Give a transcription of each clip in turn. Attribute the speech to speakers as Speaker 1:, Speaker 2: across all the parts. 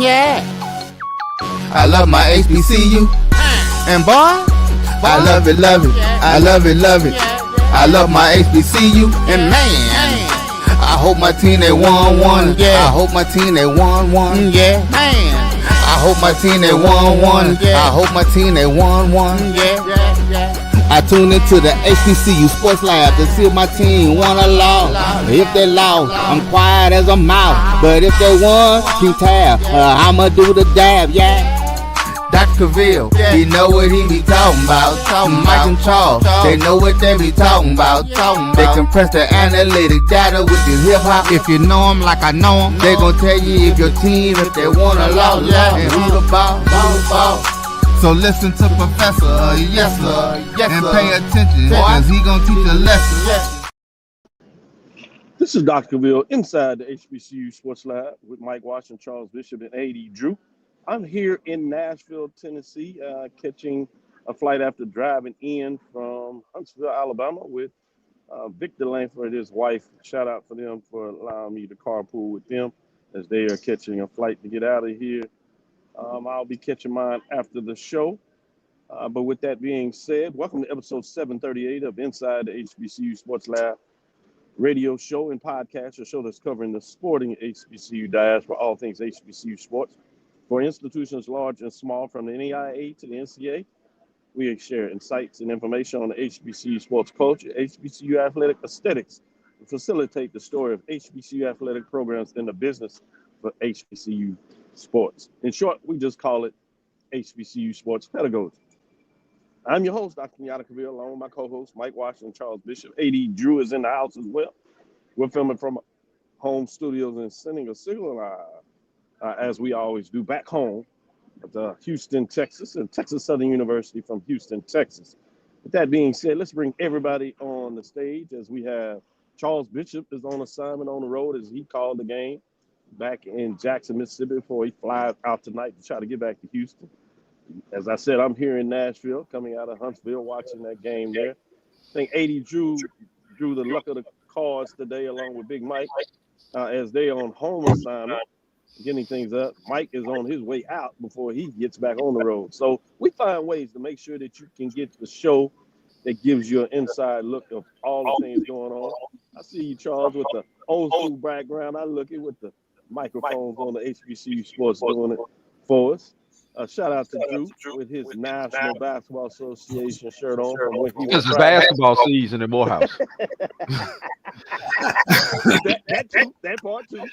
Speaker 1: Yeah.
Speaker 2: I love my HBCU. And boy, I love it, love it. I love it, love it. I love my HBCU. And man, I hope my team they won one. Yeah. I hope my team they won one. Yeah. Man, I hope my team they won one. I hope my team they won one. Yeah. I tune into the HBCU Sports Lab to see if my team won or lost. If they lost, I'm quiet as a mouse. But if they won, keep tab. I'ma do the dab, yeah. Dr. Cavil, he know what he be talking about. Mike and Charles, they know what they be talking about. They compress the analytic data with the hip hop. If you know them like I know them, they gon' tell you if your team, if they won or lost, and who the ball. So listen to Professor, yes sir, and pay attention, cause he gon' teach a lesson.
Speaker 3: This is Dr. Cavil inside the HBCU Sports Lab with Mike Washington, Charles Bishop, and A.D. Drew. I'm here in Nashville, Tennessee, catching a flight after driving in from Huntsville, Alabama with Victor Langford and his wife. Shout out for them for allowing me to carpool with them as they are catching a flight to get out of here. I'll be catching mine after the show. But with that being said, welcome to episode 738 of Inside the HBCU Sports Lab radio show and podcast, a show that's covering the sporting HBCU diaspora, all things HBCU sports. For institutions large and small, from the NAIA to the NCAA, we share insights and information on the HBCU sports culture, HBCU athletic aesthetics, and facilitate the story of HBCU athletic programs in the business for HBCU sports. In short, we just call it HBCU sports pedagogy. I'm your host, Dr. Kenyatta, along with my co-host, Mike Washington, Charles Bishop. A.D. Drew is in the house as well. We're filming from home studios and sending a signal as we always do, back home at Houston, Texas, and Texas Southern University from Houston, Texas. With that being said, let's bring everybody on the stage as we have Charles Bishop is on assignment on the road as he called the game back in Jackson, Mississippi before he flies out tonight to try to get back to Houston. As I said, I'm here in Nashville, coming out of Huntsville, watching that game there. I think A.D. drew the luck of the cards today along with Big Mike as they on home assignment. Getting things up. Mike is on his way out before he gets back on the road. So we find ways to make sure that you can get the show that gives you an inside look of all the things going on. I see you, Charles, with the old school background. I look at with the microphones on the HBCU Sports doing it for us. Shout out to Drew with his National Basketball Association shirt on. From when he
Speaker 4: this is basketball season in Morehouse.
Speaker 3: that part too.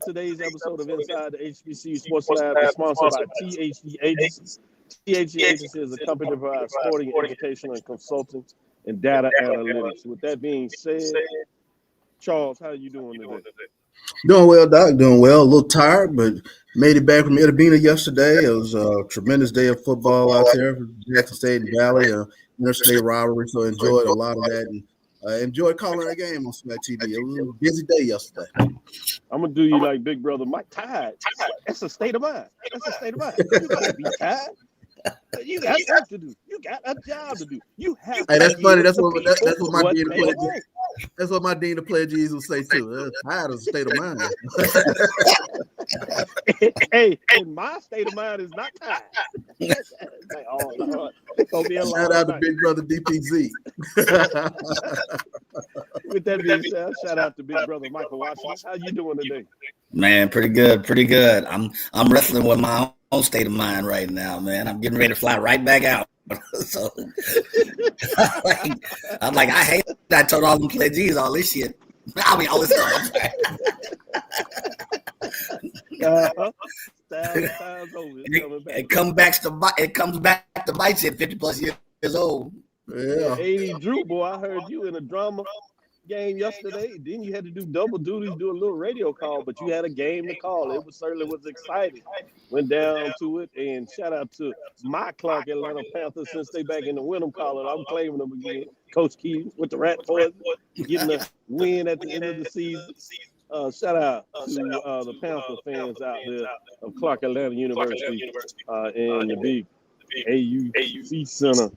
Speaker 3: Today's episode of Inside the HBCU Sports Lab is sponsored by THD Agency. THD Agency is a company that provides sporting, educational, and consulting and data analytics. With that being said, Charles, how are you doing today?
Speaker 5: Doing well, Doc. Doing well. A little tired, but made it back from Itabena yesterday. It was a tremendous day of football out there, Jackson State and Valley, interstate rivalry. So enjoyed a lot of that and enjoyed calling that game on Smack TV. It was a busy day yesterday.
Speaker 3: I'm gonna do you like Big Brother Mike. Tired. That's a state of mind. You can't be tired. You got work to do. You got a job to do. You have.
Speaker 5: Hey, that's funny. That's what my dean of pledge. That's what my dean of pledges will say too. Tired is a state of mind.
Speaker 3: Hey, and my state of mind is not tired. Like, oh Lord, it's gonna be a
Speaker 5: shout out to Big Brother DPZ.
Speaker 3: With that being said, shout out to Big Brother Michael Washington. How you doing today?
Speaker 1: Man, pretty good. I'm wrestling with my own state of mind right now, man. I'm getting ready to fly right back out. So I'm like, I hate that I told all them pledges all this shit. I mean, all this stuff. It comes back to bite you at 50 plus years old.
Speaker 5: Yeah.
Speaker 3: Hey, Drew, boy, I heard you in a drama game yesterday. Then you had to do double duties, do a little radio call, but you had a game to call. It certainly was exciting. Went down to it, and shout out to my Clark Atlanta Panthers since they back in the Wyndham Collar. I'm claiming them again. Coach Key with the Rat Boys getting the win at the end of the season. Shout out to the Panther fans out there of Clark Atlanta University in the big AUC Center.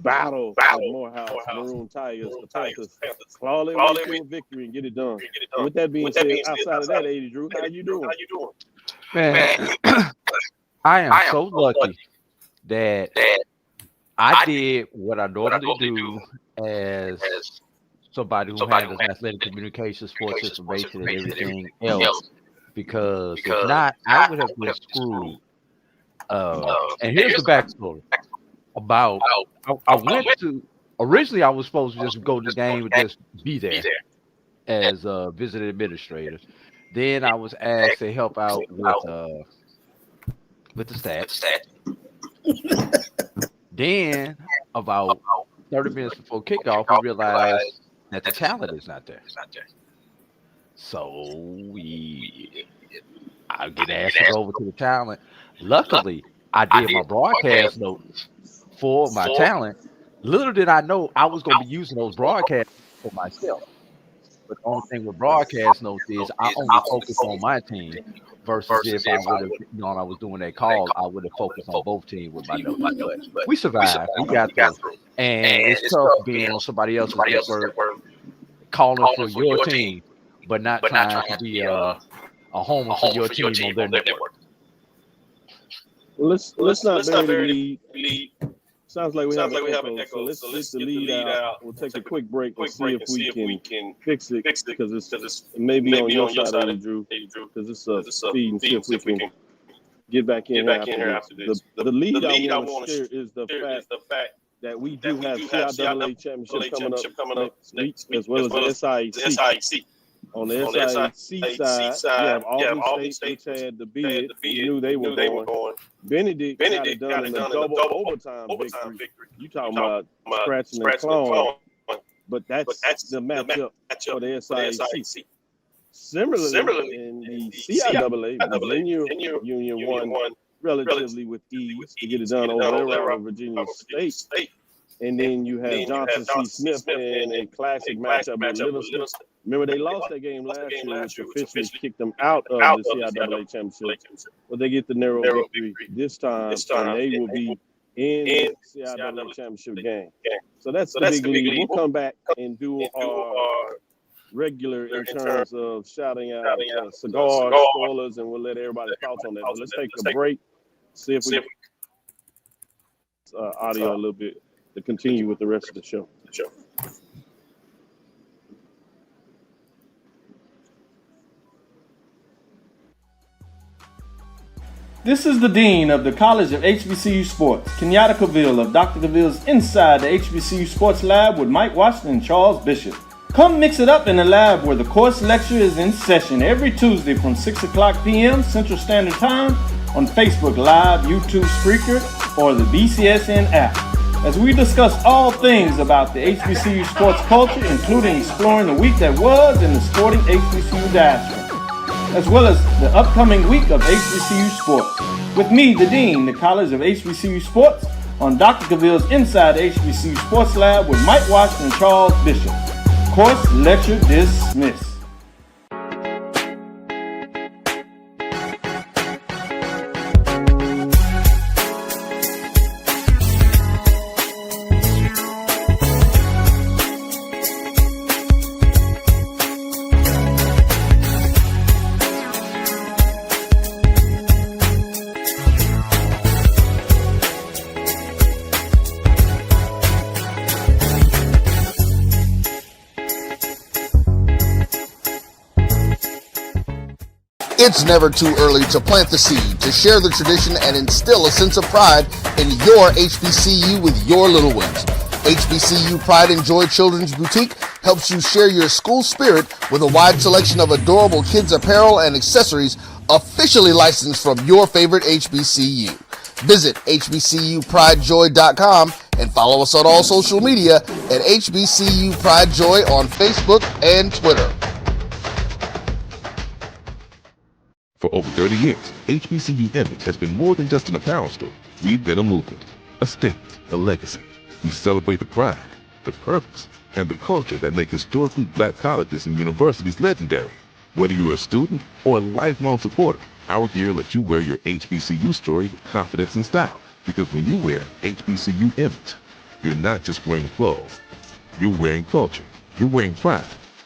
Speaker 3: battle at Morehouse Maroon Tigers. The Panthers claw their way to a victory and get it done. And with that being said, outside of that, 80 Drew, how you doing?
Speaker 4: Man, I am so lucky that I did what I normally do as somebody who handles athletic communication, sports information, and everything else. Because if not, I would have been screwed. And here's the backstory about I went to originally I was supposed to just go to the game and just be there as a visiting administrator. Then I was asked to help out with the stats. Then about 30 minutes before kickoff, we realized that the talent is not there. So I get asked to go over to the talent. Luckily, I did my broadcast notes for my talent. Little did I know I was going to be using those broadcasts for myself. But the only thing with broadcast notes is I only focus on my team versus if I would have known I was doing that call, I would have focused on both teams with my notes. But we survived. We got through. And it's tough being on somebody else's network, calling for your team, but not trying to be a homer for your team on their network.
Speaker 3: Let's not bury the lead. Sounds like we have an echo. So let's get the lead out. We'll take a quick break and see if we can fix it because it's maybe on your side, Drew, because it's a feed and see if we can get back in here after this. The lead I want to share is the fact that we do have CIAA championship coming up next week, as well as the SIAC. On the SIAC side, you have Albany State, which had the bid. We knew they were going. Benedict got it done in a double overtime victory. You talking about scratching and clawing, but that's the matchup for the SIAC. Similarly, in the CIAA, Virginia Union won relatively with ease to get it done over there at Virginia State. And then you have Johnson C. Smith in a classic matchup with Livingston. Remember, they lost that game last year, which officially kicked them out of the CIAA championship. But they get the narrow victory this time, and they will be in the CIAA championship game. So that's the big lead. We'll come back and do our regular in terms of shouting out cigar spoilers, and we'll let everybody thoughts on that. But let's take a break, see if we audio a little bit to continue with the rest of the show. This is the Dean of the College of HBCU Sports, Kenyatta Cavil of Dr. Cavil's Inside the HBCU Sports Lab with Mike Washington and Charles Bishop. Come mix it up in the lab where the course lecture is in session every Tuesday from 6 o'clock p.m. Central Standard Time on Facebook Live, YouTube Spreaker, or the BCSN app, as we discuss all things about the HBCU sports culture, including exploring the week that was in the sporting HBCU diaspora, as well as the upcoming week of HBCU sports. With me, the Dean, the College of HBCU Sports, on Dr. Cavil's Inside the HBCU Sports Lab with Mike Washington and Charles Bishop. Course lecture dismissed.
Speaker 2: It's never too early to plant the seed, to share the tradition, and instill a sense of pride in your HBCU with your little ones. HBCU Pride and Joy Children's Boutique helps you share your school spirit with a wide selection of adorable kids apparel and accessories officially licensed from your favorite HBCU. Visit hbcupridejoy.com and follow us on all social media at HBCU Pride Joy on Facebook and Twitter.
Speaker 6: For over 30 years, HBCU Image has been more than just an apparel store. We've been a movement, a statement, a legacy. We celebrate the pride, the purpose, and the culture that make historically black colleges and universities legendary. Whether you're a student or a lifelong supporter, our gear lets you wear your HBCU story with confidence and style. Because when you wear HBCU Image, You're not just wearing clothes. You're wearing culture. You're wearing pride.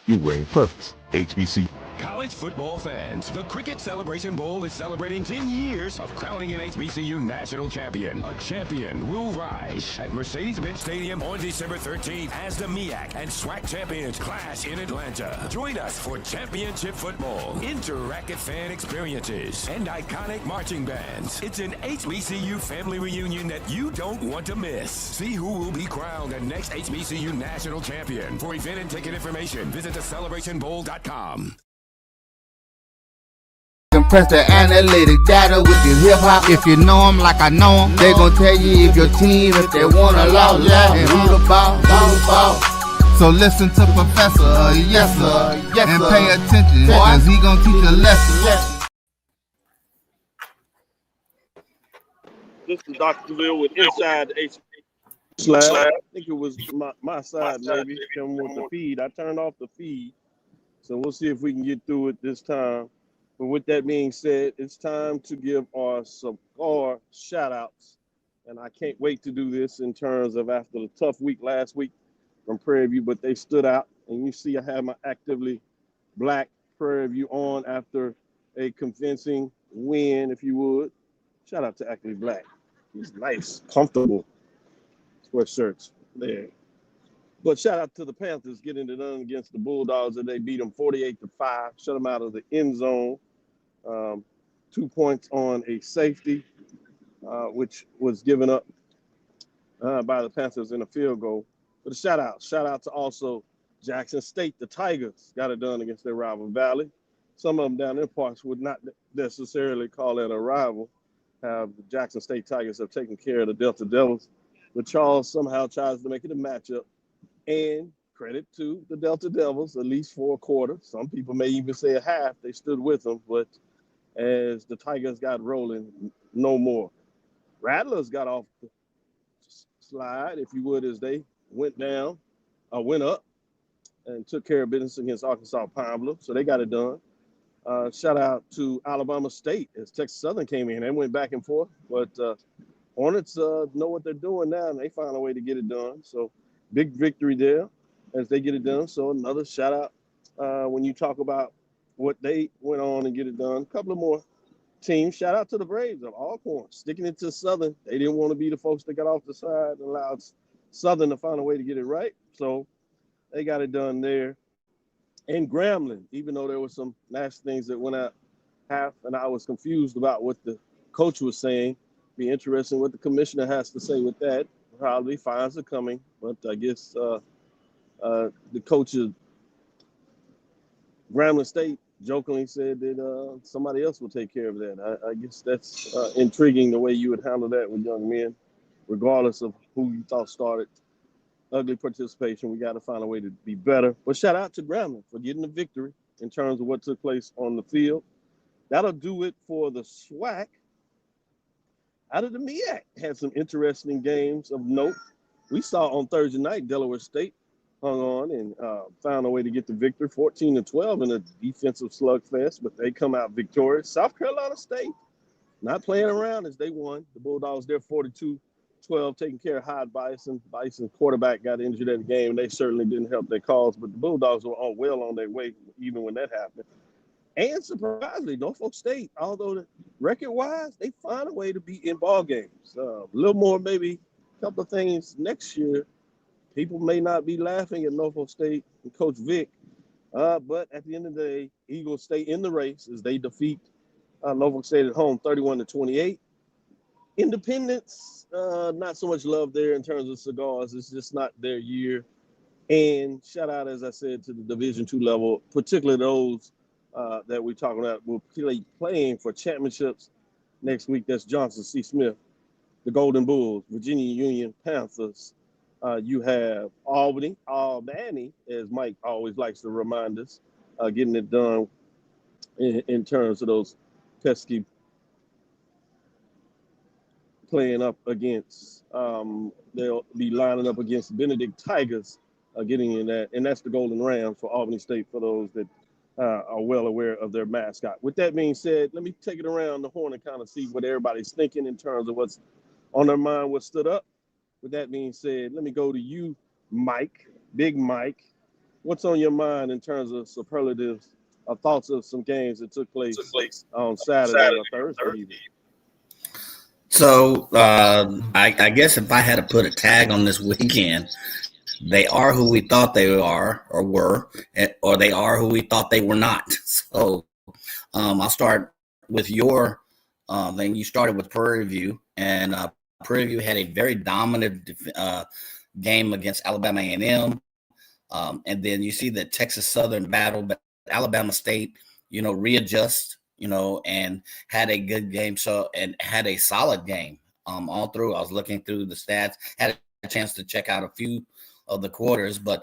Speaker 6: You're wearing purpose. HBCU.
Speaker 7: College football fans, the Cricket Celebration Bowl is celebrating 10 years of crowning an HBCU national champion. A champion will rise at Mercedes-Benz Stadium on December 13th as the MEAC and SWAC champions clash in Atlanta. Join us for championship football, interactive fan experiences, and iconic marching bands. It's an HBCU family reunion that you don't want to miss. See who will be crowned the next HBCU national champion. For event and ticket information, visit thecelebrationbowl.com.
Speaker 2: Compress the analytic data with your hip hop. If you know them like I know them, they gon' tell you if your team, if they wanna lose, and who the ball. So listen to Professor, yes sir, and pay attention, cause he gon' teach a lesson.
Speaker 3: This is Dr. Cavil with Inside the HBCU Slab. I think it was my side, maybe, coming with the feed. I turned off the feed, so we'll see if we can get through it this time. But with that being said, it's time to give our shout outs. And I can't wait to do this in terms of after the tough week last week from Prairie View, but they stood out. And you see I have my Actively Black Prairie View on after a convincing win, if you would. Shout out to Actively Black. These nice, comfortable sweatshirts there. But shout out to the Panthers getting it done against the Bulldogs, and they beat them 48-5, shut them out of the end zone. 2 points on a safety, which was given up by the Panthers in a field goal. But a shout out to also Jackson State. The Tigers got it done against their rival Valley. Some of them down in parts would not necessarily call it a rival. The Jackson State Tigers have taken care of the Delta Devils, but Charles somehow tries to make it a matchup. And credit to the Delta Devils, at least for a quarter. Some people may even say a half. They stood with them, but as the Tigers got rolling, no more. Rattlers got off the slide, if you would, as they went up and took care of business against Arkansas Pine Bluff. So they got it done. Shout out to Alabama State as Texas Southern came in. They went back and forth, but Hornets know what they're doing now, and they found a way to get it done. So big victory there as they get it done. So another shout out when you talk about what they went on and get it done. A couple of more teams. Shout out to the Braves of Alcorn, sticking it to Southern. They didn't want to be the folks that got off the side and allowed Southern to find a way to get it right. So they got it done there. And Grambling, even though there were some nasty things that went out half, and I was confused about what the coach was saying. Be interesting what the commissioner has to say with that. Probably fines are coming, but I guess the coach of Grambling State jokingly said that somebody else will take care of that. I guess that's intriguing the way you would handle that with young men, regardless of who you thought started ugly participation. We got to find a way to be better. But shout out to Grambling for getting the victory in terms of what took place on the field. That'll do it for the SWAC. Out of the MEAC, had some interesting games of note. We saw on Thursday night, Delaware State hung on and found a way to get the victory, 14-12 in a defensive slugfest, but they come out victorious. South Carolina State, not playing around as they won. The Bulldogs there 42-12, taking care of Hyde Bison. Bison's quarterback got injured at the game. They certainly didn't help their cause, but the Bulldogs were well on their way even when that happened. And surprisingly, Norfolk State, although record-wise, they find a way to be in ball games. A little more, maybe a couple of things next year. People may not be laughing at Norfolk State and Coach Vic, but at the end of the day, Eagles stay in the race as they defeat Norfolk State at home 31-28. Independence, not so much love there in terms of cigars. It's just not their year. And shout out, as I said, to the Division II level, particularly those that we're talking about will be playing for championships next week. That's Johnson C. Smith, the Golden Bulls, Virginia Union Panthers. You have Albany, as Mike always likes to remind us, getting it done in terms of those pesky playing up against. They'll be lining up against Benedict Tigers, getting in that, and that's the Golden Rams for Albany State for those that are well aware of their mascot. With that being said, let me take it around the horn and kind of see what everybody's thinking in terms of what's on their mind, what stood up. With that being said, let me go to you, Mike, Big Mike. What's on your mind in terms of superlatives or thoughts of some games that took place on Saturday or Thursday even?
Speaker 1: So I guess if I had to put a tag on this weekend, they are who we thought they are or were, or they are who we thought they were not. So I'll start with your thing. You started with Prairie View, and Prairie View had a very dominant game against Alabama A&M. And then you see the Texas Southern battle, but Alabama State, readjust, and had a good game. So, and had a solid game all through. I was looking through the stats, had a chance to check out a few of the quarters, but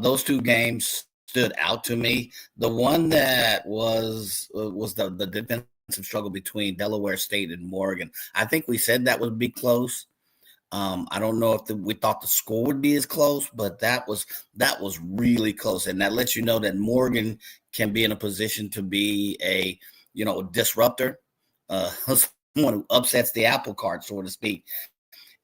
Speaker 1: those two games stood out to me. The one that was the defensive struggle between Delaware State and Morgan. I think we said that would be close. I don't know if we thought the score would be as close, but that was really close, and that lets you know that Morgan can be in a position to be a disruptor, someone who upsets the apple cart, so to speak.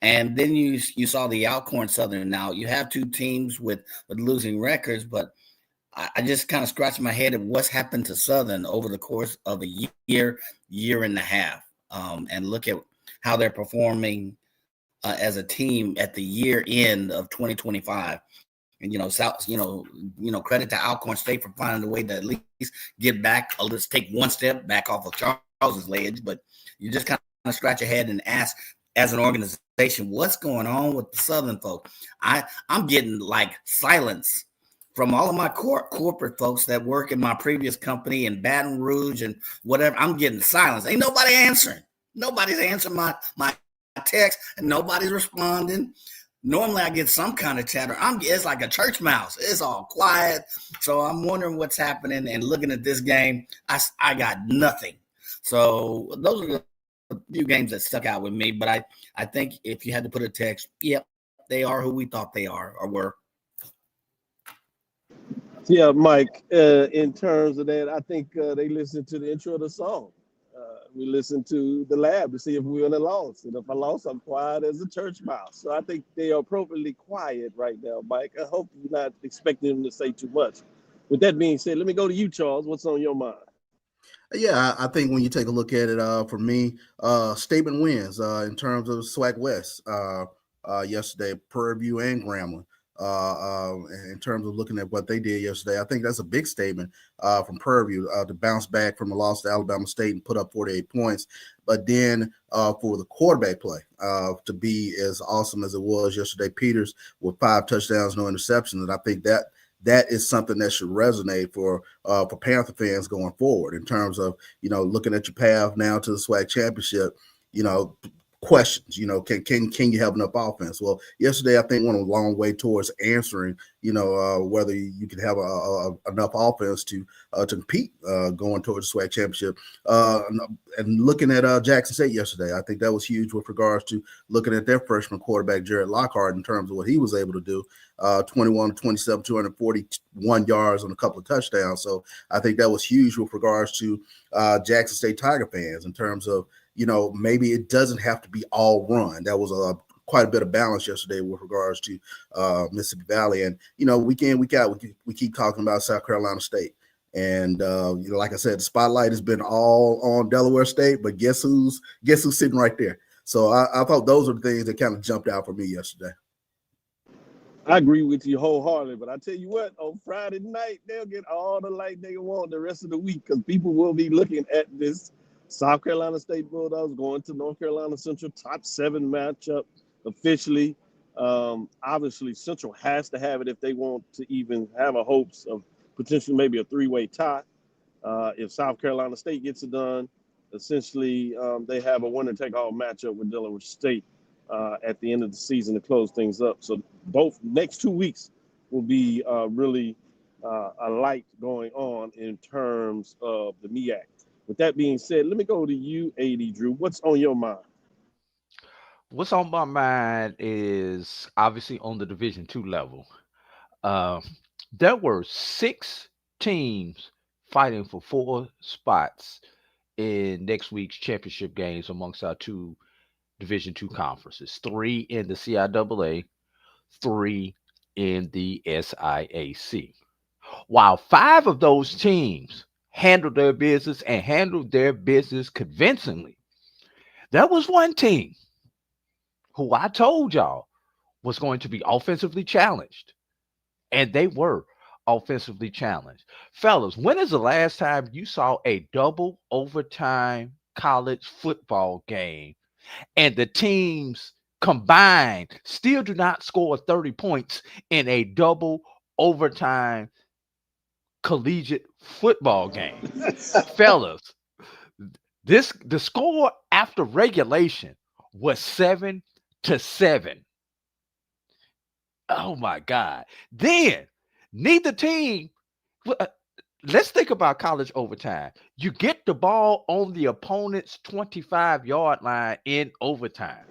Speaker 1: And then you saw the Alcorn Southern. Now you have two teams with losing records, but I just kind of scratched my head at what's happened to Southern over the course of a year and a half, and look at how they're performing as a team at the year end of 2025. And credit to Alcorn State for finding a way to at least get back. Let's take one step back off of Charles's ledge, but you just kind of scratch your head and ask, as an organization, what's going on with the Southern folk? I'm getting like silence from all of my corporate folks that work in my previous company in Baton Rouge and whatever. I'm getting silence. Ain't nobody answering. Nobody's answering my text, and nobody's responding. Normally I get some kind of chatter. It's like a church mouse. It's all quiet. So I'm wondering what's happening, and looking at this game, I got nothing. So those are the few games that stuck out with me. But I think if you had to put a text, yep, they are who we thought they are or were.
Speaker 3: Yeah, Mike, in terms of that, I think they listened to the intro of the song. We listened to the lab to see if we were in a loss. And if I lost, I'm quiet as a church mouse. So I think they are appropriately quiet right now, Mike. I hope you're not expecting them to say too much. With that being said, let me go to you, Charles. What's on your mind?
Speaker 5: Yeah, I think when you take a look at it, for me, statement wins in terms of SWAC West yesterday, Prairie View and Grambling. In terms of looking at what they did yesterday, I think that's a big statement from Prairie View to bounce back from the loss to Alabama State and put up 48 points. But then for the quarterback play to be as awesome as it was yesterday, Peters with 5 touchdowns, no interceptions, and I think that is something that should resonate for Panther fans going forward in terms of looking at your path now to the SWAC championship. Questions, can you have enough offense? Well, yesterday I think went a long way towards answering, whether you could have enough offense to compete going towards the SWAC championship. And looking at Jackson State yesterday, I think that was huge with regards to looking at their freshman quarterback Jared Lockhart in terms of what he was able to do. 21 to 27, 241 yards on a couple of touchdowns. So I think that was huge with regards to Jackson State Tiger fans in terms of, maybe it doesn't have to be all run. That was quite a bit of balance yesterday with regards to Mississippi Valley. And, week in, week out, we keep talking about South Carolina State. And, like I said, the spotlight has been all on Delaware State, but guess who's sitting right there? So I thought those are the things that kind of jumped out for me yesterday.
Speaker 3: I agree with you wholeheartedly, but I tell you what, on Friday night, they'll get all the light they want the rest of the week because people will be looking at this South Carolina State Bulldogs going to North Carolina Central top 7 matchup officially. Obviously, Central has to have it if they want to even have a hopes of potentially maybe a 3-way tie. If South Carolina State gets it done, essentially they have a winner-take-all matchup with Delaware State at the end of the season to close things up. So both next 2 weeks will be really a light going on in terms of the MEAC. With that being said, let me go to you, AD Drew. What's on your mind?
Speaker 4: What's on my mind is obviously on the Division II level. There were 6 teams fighting for 4 spots in next week's championship games amongst our 2 Division II conferences, 3 in the CIAA, 3 in the SIAC. While 5 of those teams handled their business and handled their business convincingly, there was one team who I told y'all was going to be offensively challenged, and they were offensively challenged. Fellas, when is the last time you saw a double overtime college football game and the teams combined still do not score 30 points in a double overtime collegiate football game? Fellas, the score after regulation was 7-7. Oh my God. Then neither team, let's think about college overtime. You get the ball on the opponent's 25-yard line in overtime,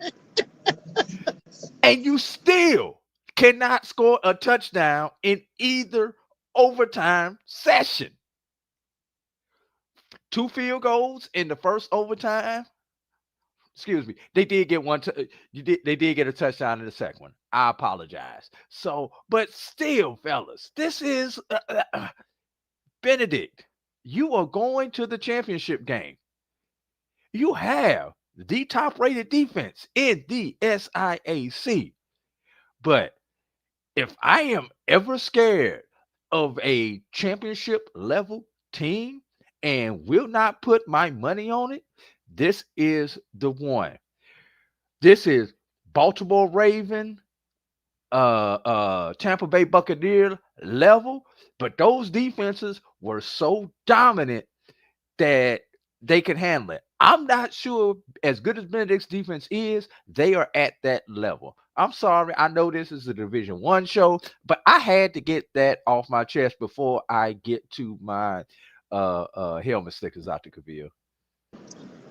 Speaker 4: and you still cannot score a touchdown in either overtime session. 2 field goals in the first overtime. Excuse me. They did get one. They did get a touchdown in the second one. I apologize. So, but still, fellas, this is Benedict. You are going to the championship game. You have the top-rated defense in the SIAC. But if I am ever scared of a championship level team and will not put my money on it, this is the one. This is Baltimore Raven, Tampa Bay Buccaneer level, but those defenses were so dominant that they could handle it. I'm not sure, as good as Benedict's defense is, they are at that level. I'm sorry, I know this is a Division I show, but I had to get that off my chest before I get to my helmet stickers, Dr. Cavil.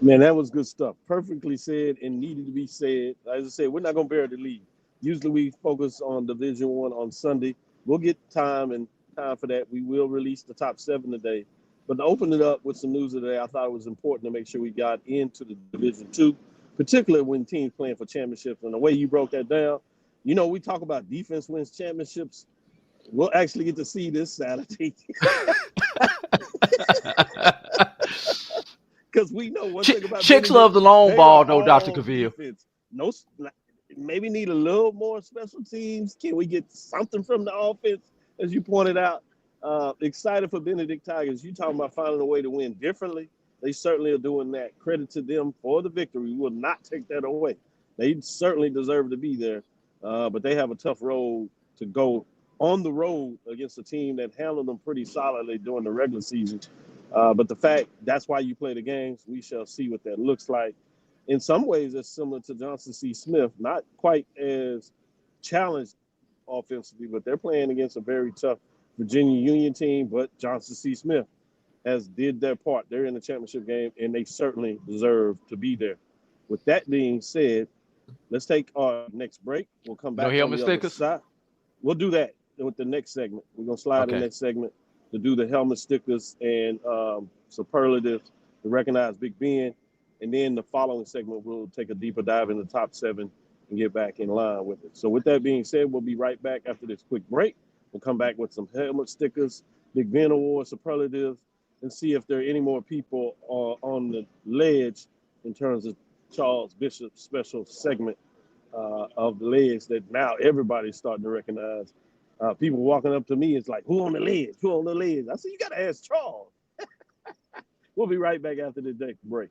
Speaker 3: Man, that was good stuff. Perfectly said and needed to be said. As I said, we're not going to bury the lead. Usually we focus on Division I on Sunday. We'll get time for that. We will release the top 7 today. But to open it up with some news today, I thought it was important to make sure we got into the Division II, particularly when teams playing for championships. And the way you broke that down, you know, we talk about defense wins championships. We'll actually get to see this Saturday. Because we know one thing about
Speaker 4: Chicks love the long ball, though, Dr. Cavil.
Speaker 3: No, maybe need a little more special teams. Can we get something from the offense, as you pointed out? Excited for Benedict Tigers. You talking about finding a way to win differently. They certainly are doing that. Credit to them for the victory. We will not take that away. They certainly deserve to be there, but they have a tough road to go on the road against a team that handled them pretty solidly during the regular season. But the fact, that's why you play the games. We shall see what that looks like. In some ways, it's similar to Johnson C. Smith, not quite as challenged offensively, but they're playing against a very tough Virginia Union team. But Johnson C. Smith has did their part. They're in the championship game, and they certainly deserve to be there. With that being said, let's take our next break. We'll come back on the other side. We'll do that with the next segment. We're going to slide in the next segment to do the helmet stickers and superlatives to recognize Big Ben. And then the following segment, we'll take a deeper dive in the top 7 and get back in line with it. So with that being said, we'll be right back after this quick break. We'll come back with some helmet stickers, Big Ben Award superlatives, and see if there are any more people on the ledge in terms of Charles Bishop's special segment of the ledge that now everybody's starting to recognize. People walking up to me, it's like, who on the ledge? Who on the ledge? I said, you got to ask Charles. We'll be right back after this break.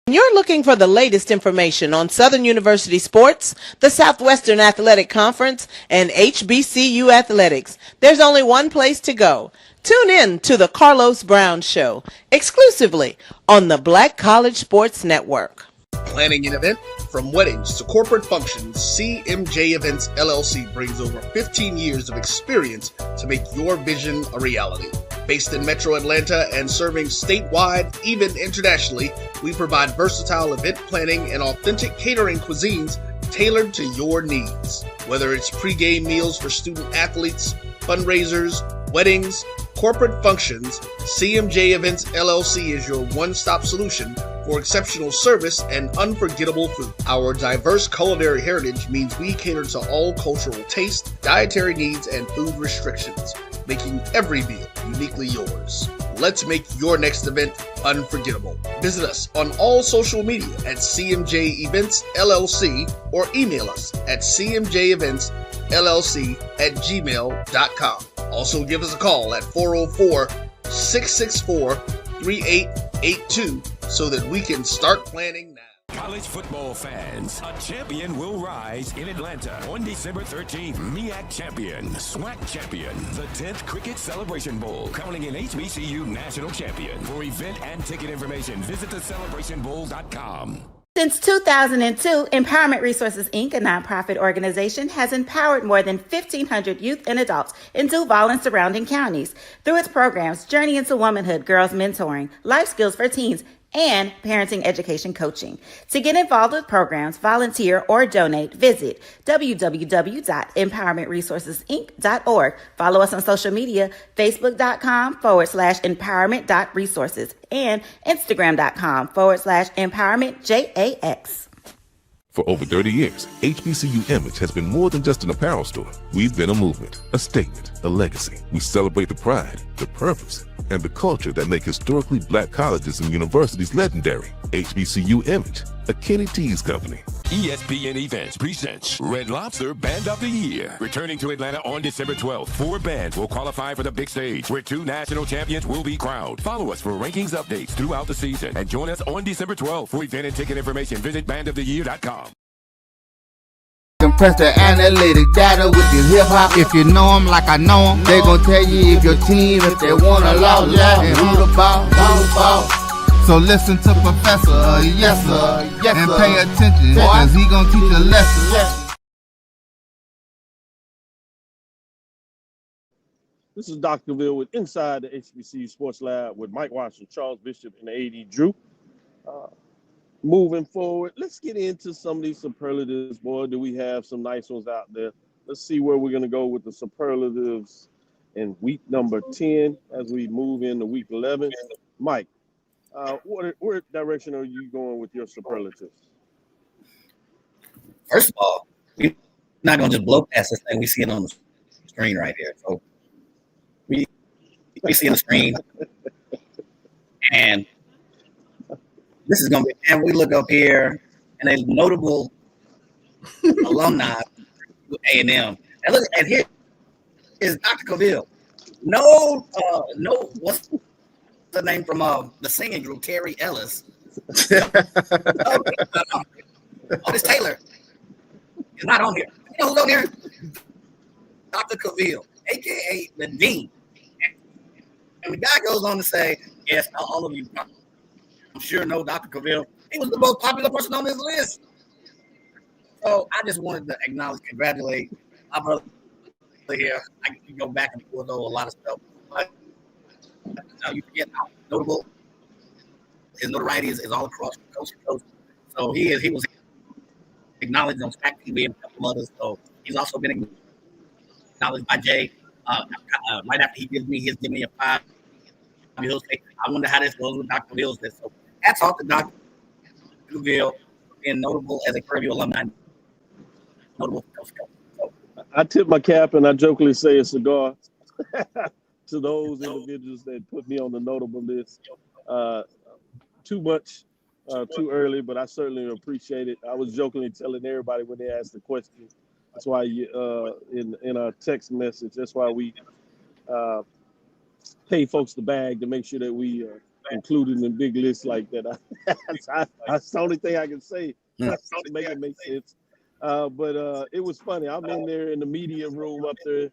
Speaker 8: You're looking for the latest information on Southern University sports, the Southwestern Athletic Conference, and HBCU athletics. There's only one place to go. Tune in to the Carlos Brown Show, exclusively on the Black College Sports Network.
Speaker 9: Planning an event? From weddings to corporate functions, CMJ Events LLC brings over 15 years of experience to make your vision a reality. Based in Metro Atlanta and serving statewide, even internationally, we provide versatile event planning and authentic catering cuisines tailored to your needs. Whether it's pre-game meals for student athletes, fundraisers, weddings, corporate functions, CMJ Events LLC is your one-stop solution for exceptional service and unforgettable food. Our diverse culinary heritage means we cater to all cultural tastes, dietary needs, and food restrictions, making every meal uniquely yours. Let's make your next event unforgettable. Visit us on all social media at CMJ Events LLC or email us at cmjeventsllc@gmail.com. Also give us a call at 404-664-3882 so that we can start planning now.
Speaker 7: College football fans, a champion will rise in Atlanta on December 13th. MEAC champion, SWAC champion, the 10th Cricket Celebration Bowl, crowning an HBCU national champion. For event and ticket information, visit thecelebrationbowl.com.
Speaker 10: Since 2002, Empowerment Resources, Inc., a nonprofit organization, has empowered more than 1,500 youth and adults in Duval and surrounding counties. Through its programs, Journey into Womanhood, Girls Mentoring, Life Skills for Teens, and parenting education coaching. To get involved with programs, volunteer, or donate, visit www.empowermentresourcesinc.org. Follow us on social media, facebook.com/empowerment.resources and instagram.com/empowermentjax.
Speaker 6: For over 30 years, HBCU Image has been more than just an apparel store. We've been a movement, a statement, a legacy. We celebrate the pride, the purpose, and the culture that make historically black colleges and universities legendary. HBCU Image, a Kenny T's company.
Speaker 7: ESPN Events presents Red Lobster Band of the Year. Returning to Atlanta on December 12th, 4 bands will qualify for the big stage, where 2 national champions will be crowned. Follow us for rankings updates throughout the season, and join us on December 12th. For event and ticket information, visit bandoftheyear.com.
Speaker 2: Compress the analytic data with your hip hop. If you know them like I know them, they gon' tell you if your team, if they want to lose, and who the ball. So listen to Professor, yes sir, and pay attention, cause he gon' teach a lesson.
Speaker 3: This is Dr. Cavil with Inside the HBCU Sports Lab with Mike Washington, Charles Bishop, and AD Drew. Moving forward, let's get into some of these superlatives. Boy, do we have some nice ones out there. Let's see where we're going to go with the superlatives in week number 10 as we move into week 11. Mike, where direction are you going with your superlatives?
Speaker 1: First of all, we're not going to just blow past this thing. We see it on the screen right here. So we see it on the screen. And this is going to be, and we look up here, and a notable alumni with A&M. And look, and here is Dr. Cavil. No, what's the name from the singing group, Terry Ellis? Otis Taylor is not on here. You know who's on here? Dr. Cavil, a.k.a. the Dean. And the guy goes on to say, yes, all of you I'm sure know Dr. Cavil. He was the most popular person on this list. So I just wanted to acknowledge, congratulate my brother here. I can go back and forth over a lot of stuff. But you forget how notable his notoriety is all across the coast to coast. So he was acknowledged on SPAC TV and a couple others. So he's also been acknowledged by Jay. Right after he gives me a 5. I wonder how this goes with Dr. Cavill's list. So hats off to Dr. Cavil being notable as a Purdue alumni. Notable for Coast to Coast. So,
Speaker 3: I tip my cap and I jokingly say a cigar to those individuals that put me on the notable list. Too much, too early, but I certainly appreciate it. I was jokingly telling everybody when they asked the question. That's why in our text message, that's why we pay folks the bag to make sure that we included in big lists like that. That's the only thing I can say to make it make sense. But it was funny. I'm in there in the media room up there,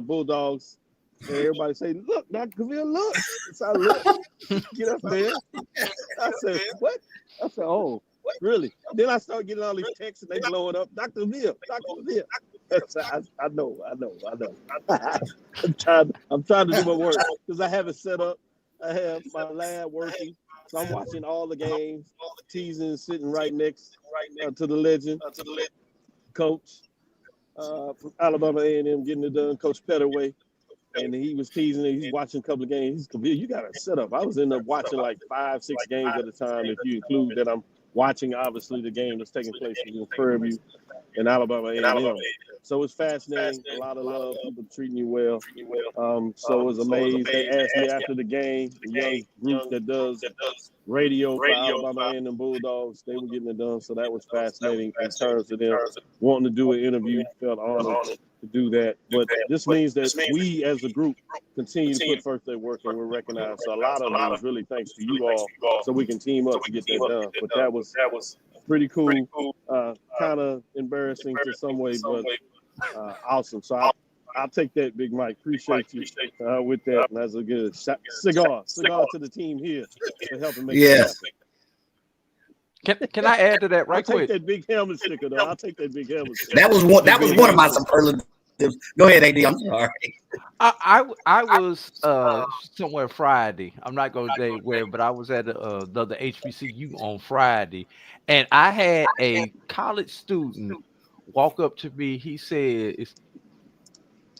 Speaker 3: Bulldogs, and everybody say, "Look, Dr. Cavil, look." So I look, get up there. I said, "What?" I said, "Oh, really?" Then I start getting all these texts and they blowing up. Dr. Cavil, Dr. Cavil. I know. I'm trying to do my work because I have it set up. I have my lab working, so I'm watching all the games. Teasing sitting right next to the legend, coach from Alabama A&M, getting it done. Coach Pettaway and he was teasing it. He's watching a couple of games. He's Cavil, you got to set up. I was end up watching like 5-6 games at a time. If you include that, I'm watching obviously the game that's taking place in Prairie View and Alabama A&M. So it's fascinating. A lot of love. People treating you well. So I was amazed. They asked me after the game, the young group that does radio for Alabama A&M Bulldogs, they were getting it done. So that was fascinating in terms of them wanting to do an interview. Felt honored to do that. But this means that we as a group continue to put first day work and we're recognized. So a lot of it is really thanks to you all so we can team up to get that done. But that was pretty cool. Kind of embarrassing to some way, but awesome. So I'll take that, Big Mike. Appreciate you with that. And that's a good cigar to the team here for helping make it happen.
Speaker 4: Can I add to that right quick?
Speaker 3: I'll take that big helmet sticker, though. I'll take that big helmet sticker.
Speaker 1: That was one of my superlatives. Go ahead, AD. I'm sorry.
Speaker 4: I was somewhere Friday. I'm not going to say where, but I was at the HBCU on Friday, and I had a college student walk up to me. He said,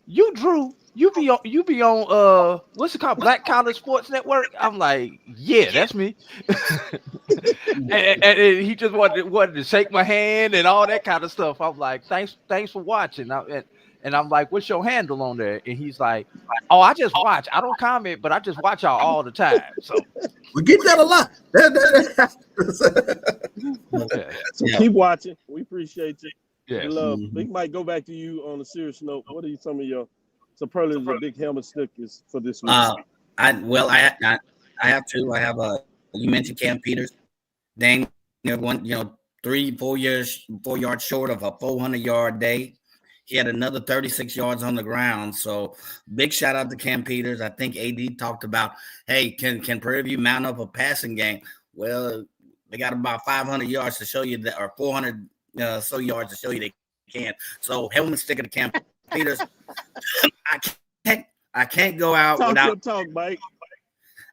Speaker 4: "You Drew, you be on what's it called, Black College Sports Network?" I'm like, "Yeah, that's me." and he just wanted to shake my hand and all that kind of stuff. I'm like, thanks for watching. And I'm like, "What's your handle on there?" And he's like, "Oh, I just watch. I don't comment, but I just watch y'all all the time." So
Speaker 5: we get that a lot.
Speaker 3: So keep watching. We appreciate you.
Speaker 4: Yeah.
Speaker 3: We love. Big Mike, go back to you on a serious note. What are some of your superlatives or big helmet stickers for this week?
Speaker 1: I have two. I have you mentioned Cam Peters. Dang, 3-4 yards short of a 400-yard day. He had another 36 yards on the ground. So big shout out to Cam Peters. I think AD talked about, hey, can Prairie View mount up a passing game? Well, they got about 500 yards to show you that, or 400 so yards to show you they can. So helmet sticker to Cam Peters. I can't go out without
Speaker 3: talk, Mike.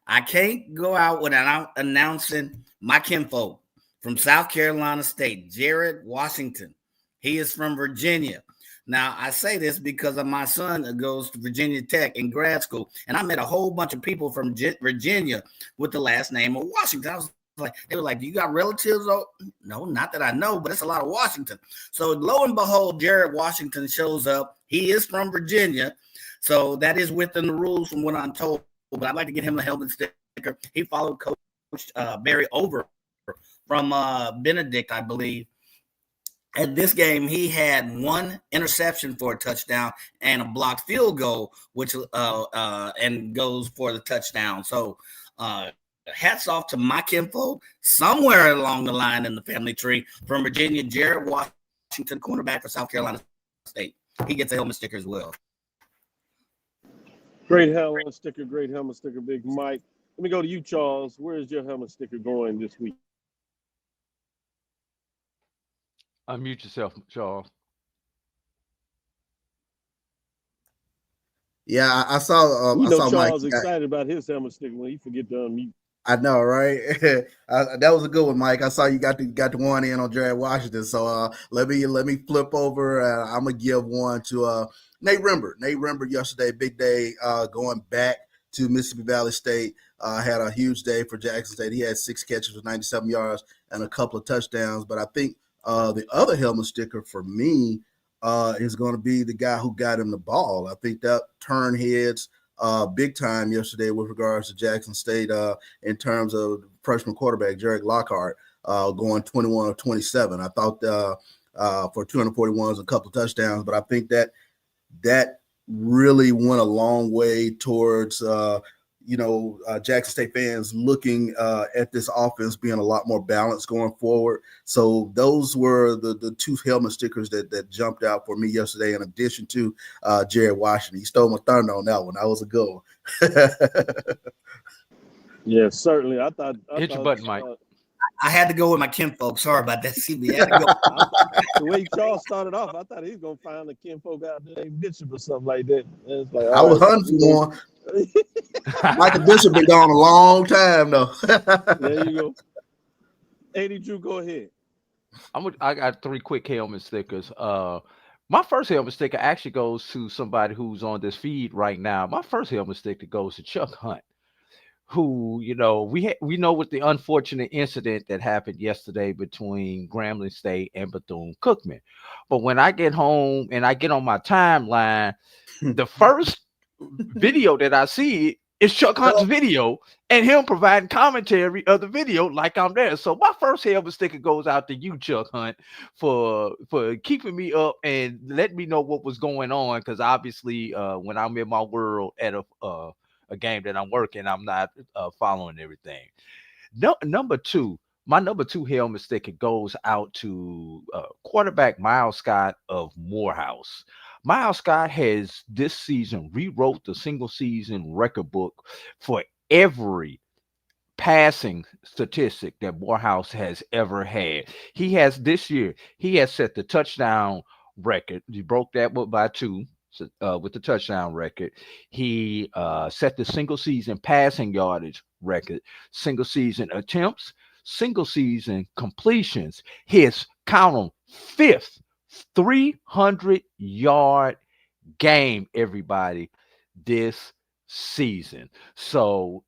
Speaker 1: I can't go out without announcing my kinfolk from South Carolina State, Jared Washington. He is from Virginia. Now, I say this because of my son that goes to Virginia Tech in grad school, and I met a whole bunch of people from Virginia with the last name of Washington. I was like, they were like, "Do you got relatives?" Oh, no, not that I know, but it's a lot of Washington. So lo and behold, Jared Washington shows up. He is from Virginia, so that is within the rules from what I'm told. But I'd like to get him a helmet sticker. He followed Coach Barry over from Benedict, I believe. At this game, he had one interception for a touchdown and a blocked field goal, which and goes for the touchdown. So hats off to my kinfolk somewhere along the line in the family tree from Virginia, Jared Washington, cornerback for South Carolina State. He gets a helmet sticker as well.
Speaker 3: Great helmet sticker, Big Mike. Let me go to you, Charles. Where is your helmet sticker going this week?
Speaker 4: Unmute yourself, Charles.
Speaker 5: Yeah, I saw.
Speaker 3: I saw Charles
Speaker 5: Mike
Speaker 3: excited about his helmet sticker when he forget to unmute.
Speaker 5: I know, right? That was a good one, Mike. I saw you got the one in on Jared Washington. So let me flip over. I'm gonna give one to Nate Rimber. Nate Rimber yesterday, big day, going back to Mississippi Valley State. Had a huge day for Jackson State. He had 6 catches with 97 yards and a couple of touchdowns. But I think the other helmet sticker for me is going to be the guy who got him the ball. I think that turned heads big time yesterday with regards to Jackson State in terms of freshman quarterback Jarek Lockhart going 21 of 27. I thought for 241 a couple of touchdowns, but I think that really went a long way towards Jackson State fans looking at this offense being a lot more balanced going forward. So those were the 2 helmet stickers that jumped out for me yesterday, in addition to Jared Washington. He stole my thunder on that one. That was a good one.
Speaker 3: Yeah, certainly. I thought
Speaker 4: hit your button, Mike.
Speaker 1: I had to go with my kinfolk. Sorry about that, CB. I had to go.
Speaker 3: The way Charles started off, I thought he was gonna find a kinfolk out there named Bishop or something like that. It's like,
Speaker 5: I was hunting for one. Michael Bishop been gone a long time though.
Speaker 3: There you go. 80 Drew, go ahead.
Speaker 4: I got 3 quick helmet stickers. My first helmet sticker actually goes to somebody who's on this feed right now. My first helmet sticker goes to Chuck Hunt, who, we know with the unfortunate incident that happened yesterday between Grambling State and Bethune-Cookman. But when I get home and I get on my timeline, the first video that I see is Chuck Hunt's video and him providing commentary of the video like I'm there. So my first helmet sticker goes out to you, Chuck Hunt, for keeping me up and letting me know what was going on. Because obviously, when I'm in my world at a game that I'm working, I'm not following everything. No, my number two helmet sticker goes out to quarterback Miles Scott of Morehouse. Miles Scott has this season rewrote the single season record book for every passing statistic that Morehouse has ever had. He has this year, he has set the touchdown record. He broke that by two with the touchdown record. He set the single season passing yardage record, single season attempts, single season completions. His count on fifth 300-yard game, everybody, this season. So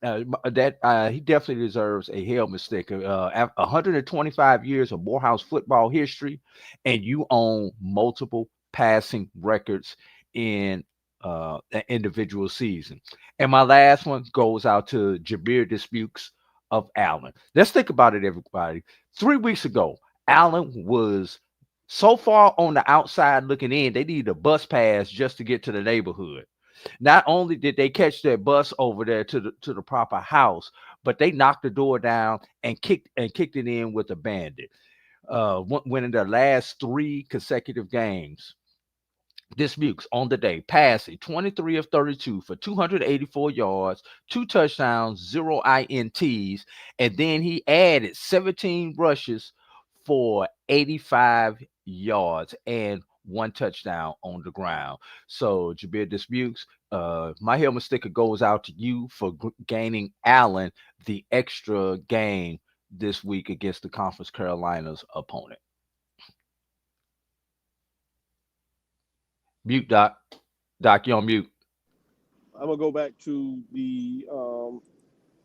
Speaker 4: he definitely deserves a helmet sticker. 125 years of Morehouse football history, and you own multiple passing records in an individual season. And my last one goes out to Jabir Disputes of Allen. Let's think about it, everybody. 3 weeks ago, Allen was so far on the outside looking in, they needed a bus pass just to get to the neighborhood. Not only did they catch their bus over there to the proper house, but they knocked the door down and kicked it in with a bandit. Winning their last 3 consecutive games. Disputes on the day, passing 23 of 32 for 284 yards, 2 touchdowns, 0 INTs, and then he added 17 rushes for 85 yards and 1 touchdown on the ground. So Jabir Disputes, my helmet sticker goes out to you for gaining Allen the extra game this week against the Conference Carolinas opponent. Mute, Doc. Doc, you're on mute.
Speaker 3: I'm gonna go back to the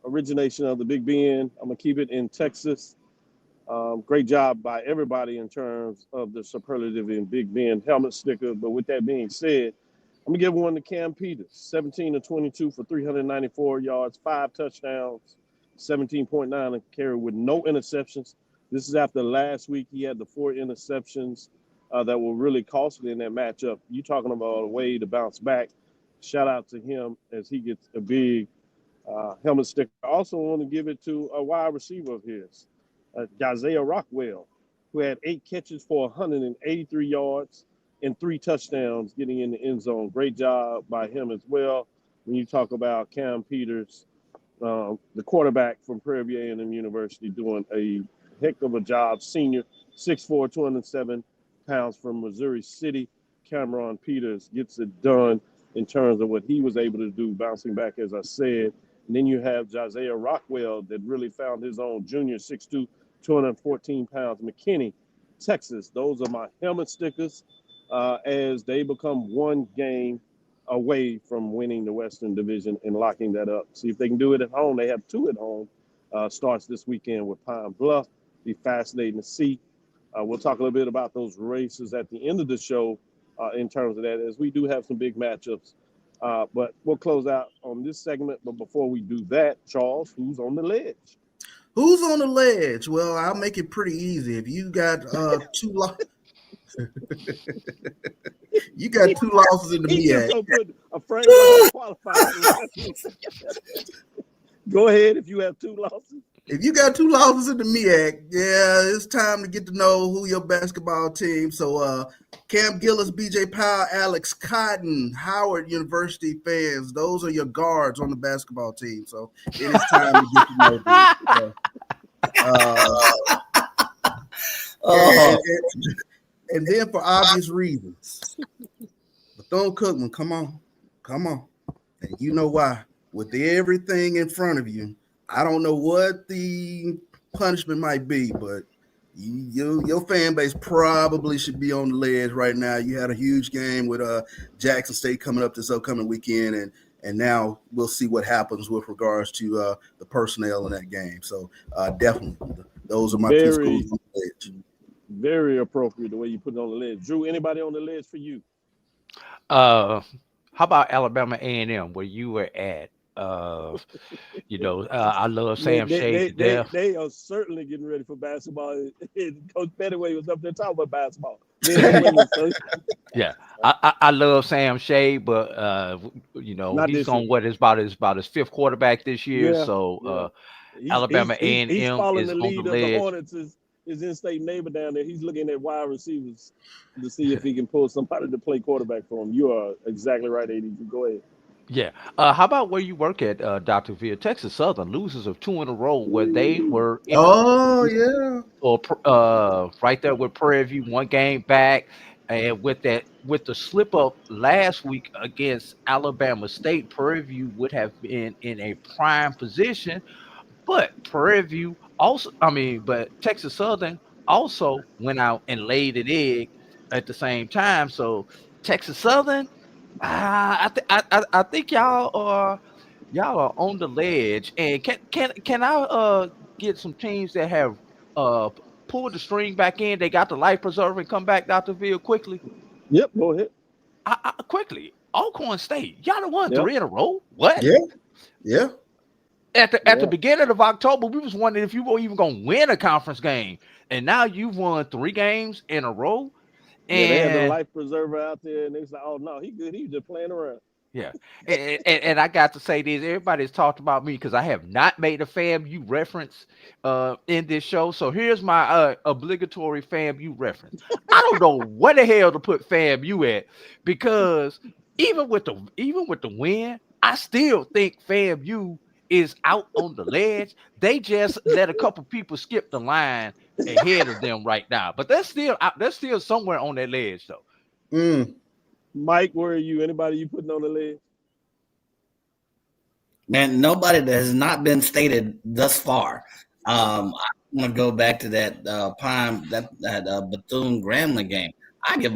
Speaker 3: origination of the Big Ben. I'm gonna keep it in Texas. Great job by everybody in terms of the superlative in Big Ben helmet sticker. But with that being said, I'm gonna give one to Cam Peters, 17 of 22 for 394 yards, 5 touchdowns, 17.9 a carry with no interceptions. This is after last week he had the 4 interceptions that were really costly in that matchup. You talking about a way to bounce back. Shout out to him as he gets a big helmet sticker. I also want to give it to a wide receiver of his, Isaiah Rockwell, who had 8 catches for 183 yards and 3 touchdowns getting in the end zone. Great job by him as well. When you talk about Cam Peters, the quarterback from Prairie View A&M University, doing a heck of a job. Senior, 6'4", 207 pounds from Missouri City. Cameron Peters gets it done in terms of what he was able to do, bouncing back, as I said. And then you have Isaiah Rockwell that really found his own, junior, 6'2", 214 pounds, McKinney, Texas. Those are my helmet stickers as they become 1 game away from winning the Western Division and locking that up. See if they can do it at home. They have 2 at home. Starts this weekend with Pine Bluff. Be fascinating to see. We'll talk a little bit about those races at the end of the show in terms of that, as we do have some big matchups. But we'll close out on this segment. But before we do that, Charles, who's on the ledge?
Speaker 5: Who's on the ledge? Well, I'll make it pretty easy. If you got 2 losses, you got 2 losses in the MEAC.
Speaker 3: So put a frame like qualified. Go ahead if you have 2 losses.
Speaker 5: If you got 2 losses in the MEAC, yeah, it's time to get to know who your basketball team. So Cam Gillis, BJ Powell, Alex Cotton, Howard University fans, those are your guards on the basketball team. So it is time to get to know them. And then for obvious reasons, Bethune-Cookman, come on. And you know why. With everything in front of you, I don't know what the punishment might be, but Your fan base probably should be on the ledge right now. You had a huge game with Jackson State coming up this upcoming weekend, and now we'll see what happens with regards to the personnel in that game. So definitely, those are my two
Speaker 3: Very,
Speaker 5: schools on the ledge.
Speaker 3: very appropriate the way you put it on the ledge. Drew, anybody on the ledge for you?
Speaker 4: How about Alabama A&M, where you were at? I love
Speaker 3: They,
Speaker 4: Sam
Speaker 3: they,
Speaker 4: Shade
Speaker 3: they,
Speaker 4: to
Speaker 3: they,
Speaker 4: death.
Speaker 3: they are certainly getting ready for basketball. Coach Pettaway was up there talking about basketball. Men and women, so
Speaker 4: Yeah, I love Sam Shade, but
Speaker 3: not
Speaker 4: he's
Speaker 3: this year.
Speaker 4: going what is about his fifth quarterback this year.
Speaker 3: Yeah,
Speaker 4: So
Speaker 3: yeah.
Speaker 4: Alabama
Speaker 3: He's
Speaker 4: A&M
Speaker 3: following
Speaker 4: is
Speaker 3: the
Speaker 4: on the
Speaker 3: lead of the
Speaker 4: ledge.
Speaker 3: Hornets. His in-state neighbor down there. He's looking at wide receivers to see if he can pull somebody to play quarterback for him. You are exactly right, AD. Go ahead.
Speaker 4: Yeah. How about where you work at, Dr. Veer? Texas Southern losers of two in a row where they were in
Speaker 5: Oh yeah.
Speaker 4: or right there with Prairie View, one game back, and with the slip up last week against Alabama State, Prairie View would have been in a prime position. But Prairie View also, but Texas Southern also went out and laid an egg at the same time. So Texas Southern, I think y'all are on the ledge. And can I get some teams that have uh pulled the string back in? They got the life preserver and come back, Dr. Ville, quickly.
Speaker 3: Yep, go ahead.
Speaker 4: Quickly. Alcorn State, y'all done won
Speaker 3: Yep.
Speaker 4: 3 in a row. What?
Speaker 5: Yeah.
Speaker 4: At the
Speaker 3: Yeah.
Speaker 4: beginning of October, we was wondering if you were even gonna win a conference game, and now you've won 3 games in a row.
Speaker 3: Yeah, they had the
Speaker 4: And
Speaker 3: life preserver out there, and they was like, "Oh no, he good. He was just playing around."
Speaker 4: yeah, and I got to say this. Everybody's talked about me because I have not made a FAMU reference in this show. So here's my obligatory FAMU reference. I don't know what the hell to put FAMU at, because even with the win, I still think FAMU is out on the ledge. They just let a couple people skip the line ahead of them right now, but they're still out. They're still somewhere on that ledge though.
Speaker 3: Mike, where are you? Anybody you putting on the ledge?
Speaker 1: Man, nobody that has not been stated thus far. I want to go back to that Bethune Grambling game. I give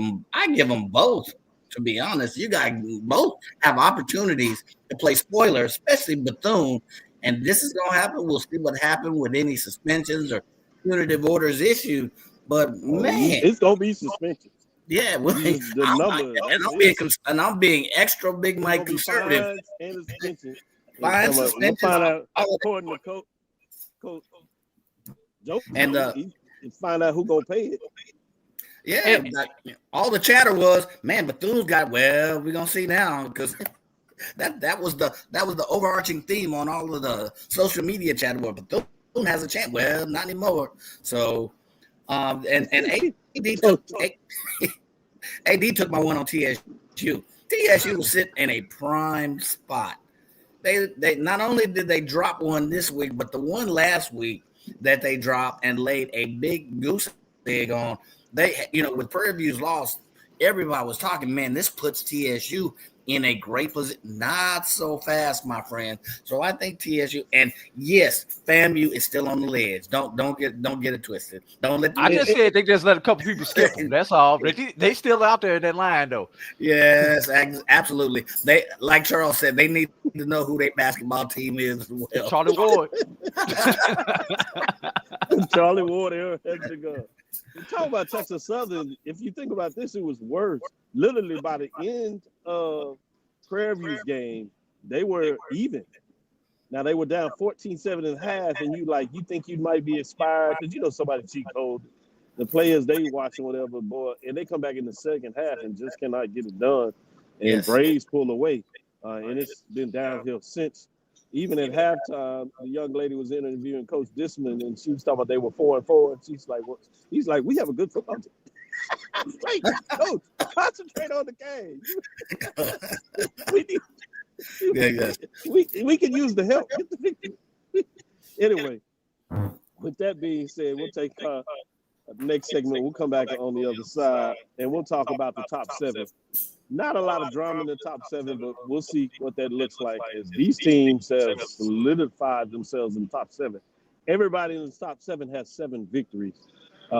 Speaker 1: them both. To be honest, you guys both have opportunities to play spoiler, especially Bethune. And this is going to happen. We'll see what happens with any suspensions or punitive orders issued. But man,
Speaker 3: it's gonna be suspension.
Speaker 1: yeah, well,
Speaker 3: The number.
Speaker 1: I'm being extra big, Mike, conservative.
Speaker 3: And the suspension.
Speaker 1: Fine
Speaker 3: We'll
Speaker 1: suspensions.
Speaker 3: find out according to Coach Joe.
Speaker 1: And
Speaker 3: find out who gonna pay it.
Speaker 1: Yeah, all the chatter was, man, Bethune's got. Well, we're gonna see now, because that was the overarching theme on all of the social media chatter. Where Bethune has a chance. Well, not anymore. So, and AD took my one on TSU. TSU was sitting in a prime spot. They not only did they drop one this week, but the one last week that they dropped and laid a big goose egg on. They, with Prairie View's loss, everybody was talking, man, this puts TSU in a great position. Not so fast, my friend. So I think TSU, and yes, FAMU is still on the ledge. Don't get it twisted. Don't let.
Speaker 4: I just said they just let a couple people skip them. That's all. They still out there in that line though.
Speaker 1: Yes, absolutely. They, like Charles said, they need to know who their basketball team is as well.
Speaker 4: Charlie Ward.
Speaker 3: Charlie Ward, extra gun. We're talking about Texas Southern. If you think about this, it was worse. Literally by the end of Prairie View's game, they were even. Now they were down 14-7 and a half, and you think you might be inspired because somebody cheat code. The players they watching whatever, boy, and they come back in the second half and just cannot get it done. And
Speaker 1: Yes.
Speaker 3: Braves pull away, and it's been downhill since. Even at halftime, the young lady was interviewing Coach Disman, and she was talking about they were 4-4, and she's like, "What?" He's like, "We have a good football team." Like, Coach, concentrate on the game. We can use the help. Anyway, with that being said, we'll take the next segment. We'll come back on the other side, and we'll talk about the top 7. Not a lot of drama in the top 7, but we'll see what that looks like as these teams have solidified themselves in the top 7. Everybody in the top 7 has 7 victories.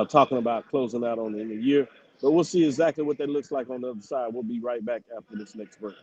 Speaker 3: talking about closing out on the end of the year. But we'll see exactly what that looks like on the other side. We'll be right back after this next break.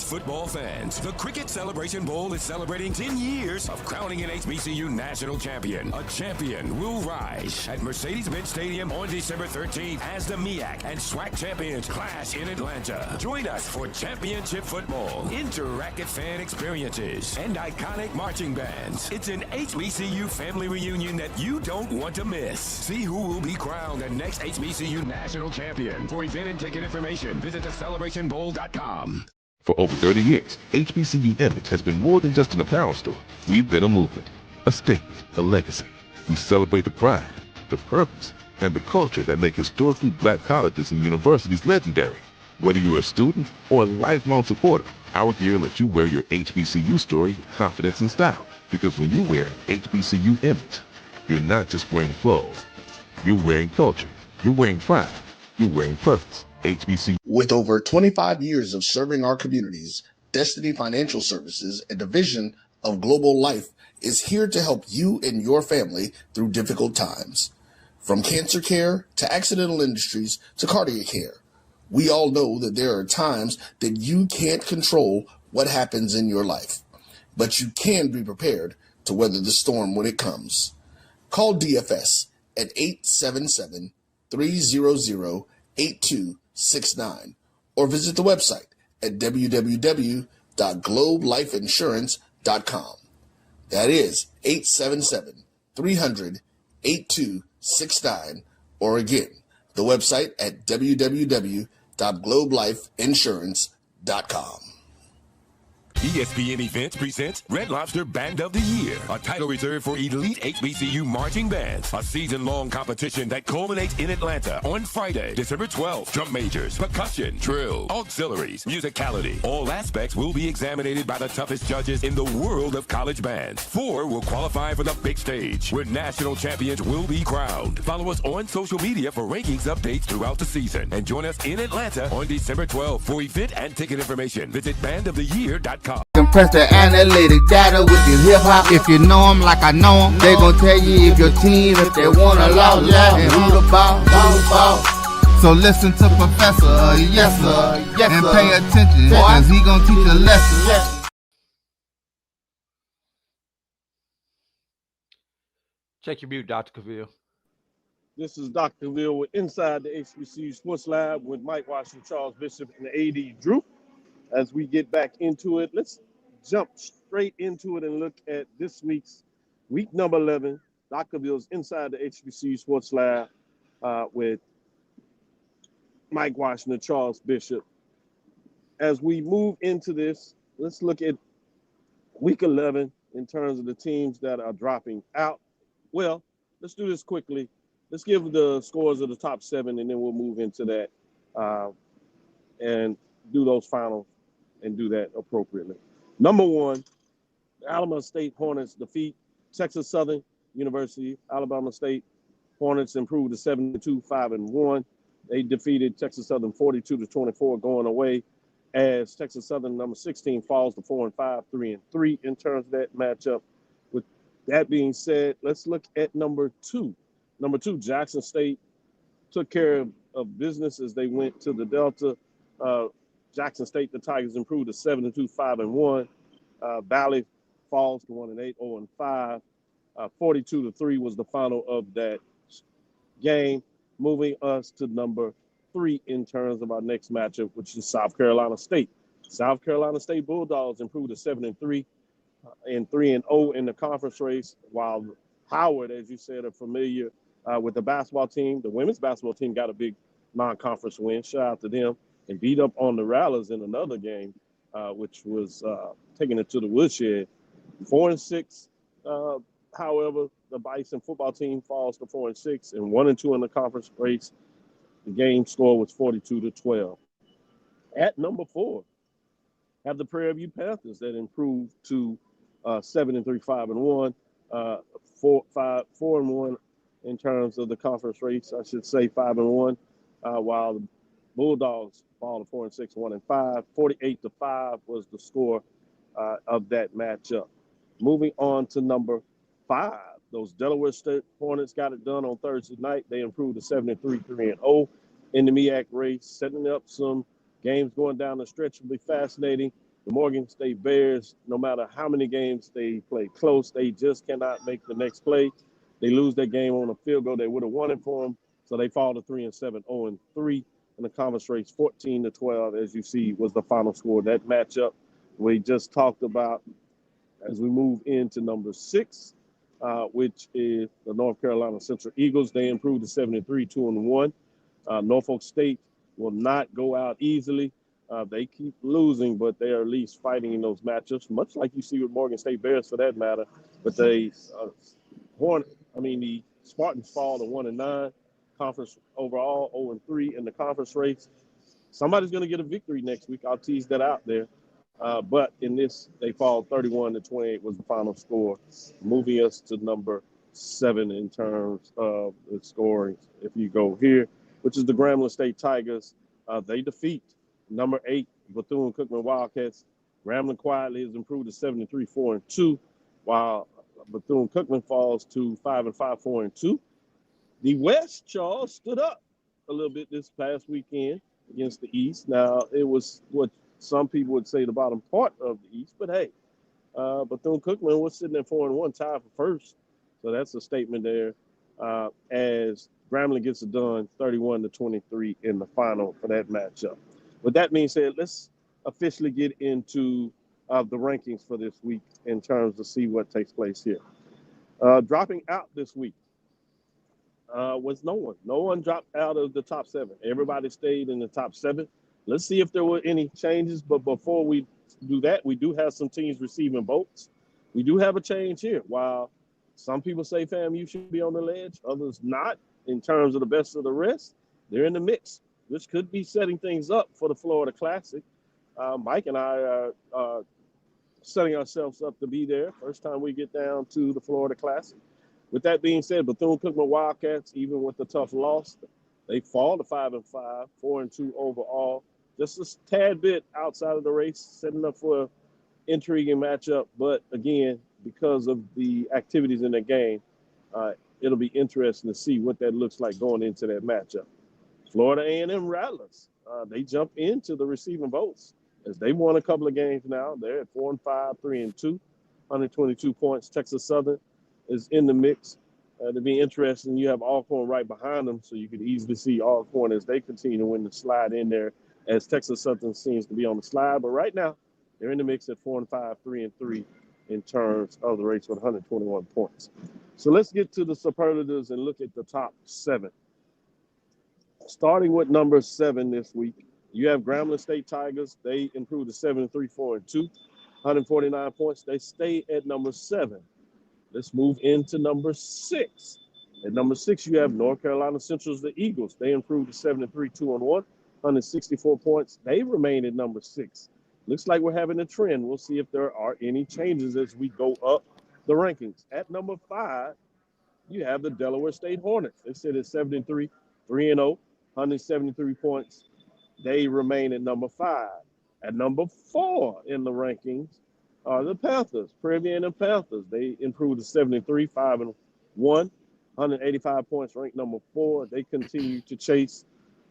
Speaker 7: Football fans, the Cricket Celebration Bowl is celebrating 10 years of crowning an HBCU national champion. A champion will rise at Mercedes-Benz Stadium on December 13th as the MEAC and SWAC champions clash in Atlanta. Join us for championship football, interactive fan experiences, and iconic marching bands. It's an HBCU family reunion that you don't want to miss. See who will be crowned the next HBCU national champion. For event and ticket information, visit thecelebrationbowl.com.
Speaker 6: For over 30 years, HBCU Image has been more than just an apparel store. We've been a movement, a statement, a legacy. We celebrate the pride, the purpose, and the culture that make historically black colleges and universities legendary. Whether you're a student or a lifelong supporter, our gear lets you wear your HBCU story with confidence and style. Because when you wear HBCU Image, you're not just wearing clothes. You're wearing culture. You're wearing pride. You're wearing purpose. HBCU.
Speaker 9: With over 25 years of serving our communities, Destiny Financial Services, a division of Global Life, is here to help you and your family through difficult times. From cancer care to accidental industries to cardiac care, we all know that there are times that you can't control what happens in your life, but you can be prepared to weather the storm when it comes. Call DFS at 877-300-8269 or visit the website at www.globelifeinsurance.com. That is 877-300-8269, or again, the website at www.globelifeinsurance.com.
Speaker 7: ESPN Events presents Red Lobster Band of the Year, a title reserved for elite HBCU marching bands. A season-long competition that culminates in Atlanta on Friday, December 12th. Drum majors, percussion, drill, auxiliaries, musicality. All aspects will be examined by the toughest judges in the world of college bands. 4 will qualify for the big stage, where national champions will be crowned. Follow us on social media for rankings updates throughout the season. And join us in Atlanta on December 12th. For event and ticket information, visit bandoftheyear.com.
Speaker 2: Compress the analytic data with your hip hop. If you know them like I know them, they gon' tell you if your team, if they wanna lose, and who the ball. So listen to Professor, yes sir, and pay attention, cause he gon' teach a lesson.
Speaker 4: Check your mute, Dr. Cavil.
Speaker 3: This is Dr. Cavil with Inside the HBCU Sports Lab with Mike Washington, Charles Bishop, and the AD Drew. As we get back into it, let's jump straight into it and look at this week's week number 11, Dr. Cavill's Inside the HBCU Sports Lab with Mike Washington, Charles Bishop. As we move into this, let's look at week 11 in terms of the teams that are dropping out. Well, let's do this quickly. Let's give the scores of the top 7, and then we'll move into that and do those finals and do that appropriately. Number 1, the Alabama State Hornets defeat Texas Southern University. Alabama State Hornets improved to 7-2, 5-1. They defeated Texas Southern 42-24 going away, as Texas Southern number 16 falls to 4-5, 3-3 in terms of that matchup. With that being said, let's look at number 2. Number 2, Jackson State took care of business as they went to the Delta. Jackson State, the Tigers improved to 7-2, 5-1. Valley falls to 1-8, 0-5. 42-3 was the final of that game, moving us to number 3 in terms of our next matchup, which is South Carolina State. South Carolina State Bulldogs improved to 7-3 and 3-0 in the conference race, while Howard, as you said, are familiar with the basketball team. The women's basketball team got a big non-conference win. Shout out to them. And beat up on the Rattlers in another game, which was taking it to the woodshed. 4-6. However, the Bison football team falls to 4-6 and 1-2 in the conference race. The game score was 42-12. At number 4, have the Prairie View Panthers that improved to 7-3, 5-1, 4-1 in terms of the conference race. I should say 5-1, while the Bulldogs fall to 4-6, 1-5. 48-5 was the score of that matchup. Moving on to number 5, those Delaware State Hornets got it done on Thursday night. They improved to 7-3, 3-0 in the MEAC race, setting up some games going down the stretch will be fascinating. The Morgan State Bears, no matter how many games they play close, they just cannot make the next play. They lose that game on a field goal. They would have won it for them, so they fall to 3-7, 0-3 in the conference race. 14-12, as you see, was the final score. That matchup we just talked about as we move into number 6, which is the North Carolina Central Eagles. They improved to 7-3, 2-1. Norfolk State will not go out easily. They keep losing, but they are at least fighting in those matchups, much like you see with Morgan State Bears for that matter. But the Spartans fall to 1-9. Conference overall 0-3 in the conference race. Somebody's going to get a victory next week. I'll tease that out there. But in this, they fall 31-28 was the final score, moving us to number 7 in terms of the scoring. If you go here, which is the Grambling State Tigers, they defeat number 8 Bethune-Cookman Wildcats. Grambling quietly has improved to 7-3, 4-2, while Bethune-Cookman falls to 5-5, 4-2. The West, Charles, stood up a little bit this past weekend against the East. Now, it was what some people would say the bottom part of the East, but hey, Bethune-Cookman was sitting at 4-1, tied for first. So that's a statement there as Grambling gets it done 31-23 in the final for that matchup. With that being said, let's officially get into the rankings for this week in terms of see what takes place here. Dropping out this week was no one. No one dropped out of the top 7. Everybody stayed in the top 7. Let's see if there were any changes. But before we do that, we do have some teams receiving votes. We do have a change here. While some people say FAMU should be on the ledge, others not in terms of the best of the rest, they're in the mix, which could be setting things up for the Florida Classic. Mike and I are setting ourselves up to be there. First time we get down to the Florida Classic. With that being said, Bethune-Cookman Wildcats, even with the tough loss, they fall to 5-5, 4-2 overall. Just a tad bit outside of the race, setting up for an intriguing matchup. But again, because of the activities in the game, it'll be interesting to see what that looks like going into that matchup. Florida A&M Rattlers, they jump into the receiving votes as they won a couple of games now. They're at 4-5, 3-2, 122 points. Texas Southern is in the mix. To be interesting, you have Alcorn right behind them, so you could easily see Alcorn as they continue to win the slide in there, as Texas Southern seems to be on the slide. But right now, they're in the mix at 4-5, 3-3 in terms of the race with 121 points. So let's get to the superlatives and look at the top 7. Starting with number 7 this week, you have Grambling State Tigers. They improved to 7-3, 4-2, 149 points. They stay at number 7. Let's move into number 6. At number 6, you have North Carolina Central's the Eagles. They improved to 7-3, 2-1, 164 points. They remain at number 6. Looks like we're having a trend. We'll see if there are any changes as we go up the rankings. At number 5, you have the Delaware State Hornets. They sit at 7-3, 3-0, 173 points. They remain at number 5. At number 4 in the rankings are the Panthers, Prairie View and the Panthers. They improved to 73, 5-1, 185 points, ranked number 4. They continue to chase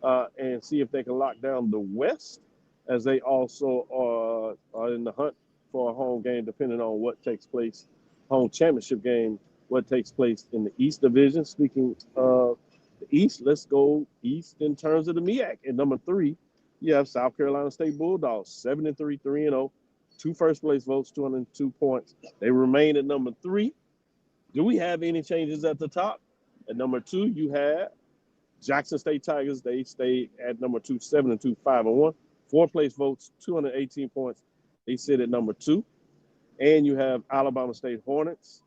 Speaker 3: and see if they can lock down the West, as they also are in the hunt for a home game, depending on what takes place, home championship game, what takes place in the East Division. Speaking of the East, let's go East in terms of the MEAC. At number 3, you have South Carolina State Bulldogs, 7-3, 3-0, 2 first-place votes, 202 points. They remain at number 3. Do we have any changes at the top? At number 2, you have Jackson State Tigers. They stay at number 2, 7-2, 5-1, 4-place votes, 218 points. They sit at number 2. And you have Alabama State Hornets,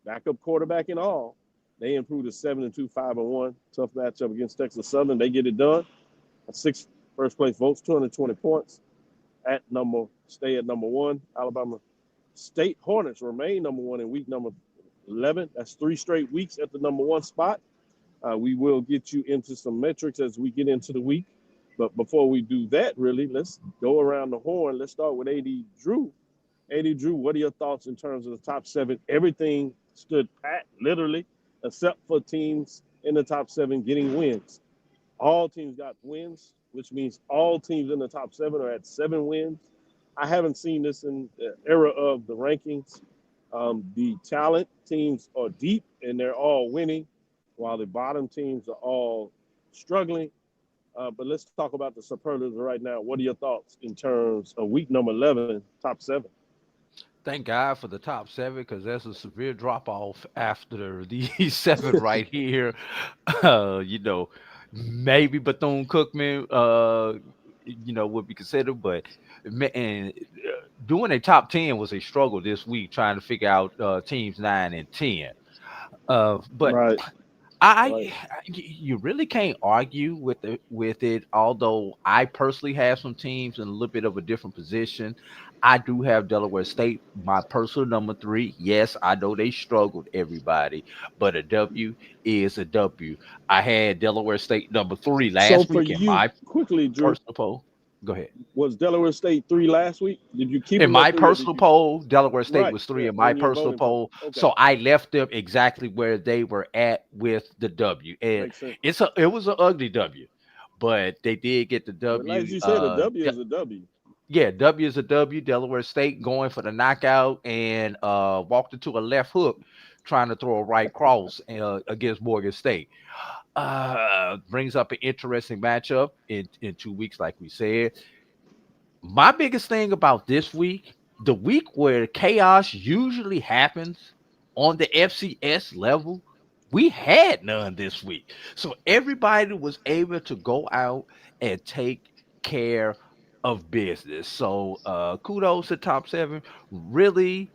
Speaker 3: backup quarterback and all. They improved to 7-2, 5-1. Tough matchup against Texas Southern. They get it done. Six first place votes, 220 points. Stay at number one. Alabama State Hornets remain number one in week number 11. That's 3 straight weeks at the number one spot. We will get you into some metrics as we get into the week. But before we do that, really, let's go around the horn. Let's start with A.D. Drew. A.D. Drew, what are your thoughts in terms of the top 7? Everything stood pat, literally, except for teams in the top 7 getting wins. All teams got wins, which means all teams in the top 7 are at 7 wins. I haven't seen this in the era of the rankings. The talent teams are deep, and they're all winning, while the bottom teams are all struggling. But let's talk about the superlatives right now. What are your thoughts in terms of week number 11, top 7?
Speaker 4: Thank God for the top 7 because there's a severe drop off after these 7 right here. You know, maybe Bethune Cookman, would be considered, but man, doing a top 10 was a struggle this week trying to figure out teams 9 and 10. But
Speaker 3: Right.
Speaker 4: You really can't argue with it. Although I personally have some teams in a little bit of a different position. I do have Delaware State, my personal number 3. Yes, I know they struggled, everybody, but a W is a W. I had Delaware State number 3 last
Speaker 3: for
Speaker 4: week in
Speaker 3: you,
Speaker 4: my
Speaker 3: quickly, Drew,
Speaker 4: personal poll. Go ahead.
Speaker 3: was Delaware State 3 last week? Did you keep
Speaker 4: In
Speaker 3: them at
Speaker 4: my
Speaker 3: 3?
Speaker 4: personal poll, Delaware State
Speaker 3: Right,
Speaker 4: was 3
Speaker 3: yeah,
Speaker 4: in my
Speaker 3: in your
Speaker 4: personal
Speaker 3: voting poll.
Speaker 4: poll.
Speaker 3: Okay.
Speaker 4: So I left them exactly where they were at with the W. And
Speaker 3: Makes sense.
Speaker 4: it was an ugly W, but they did get the
Speaker 3: But
Speaker 4: W.
Speaker 3: like you said, a W is a W.
Speaker 4: Yeah, W is a W. Delaware State going for the knockout and walked into a left hook trying to throw a right cross against Morgan State. Brings up an interesting matchup in 2 weeks, like we said. My biggest thing about this week, the week where chaos usually happens on the FCS level, we had none this week. So everybody was able to go out and take care of business. So kudos to top 7. Really,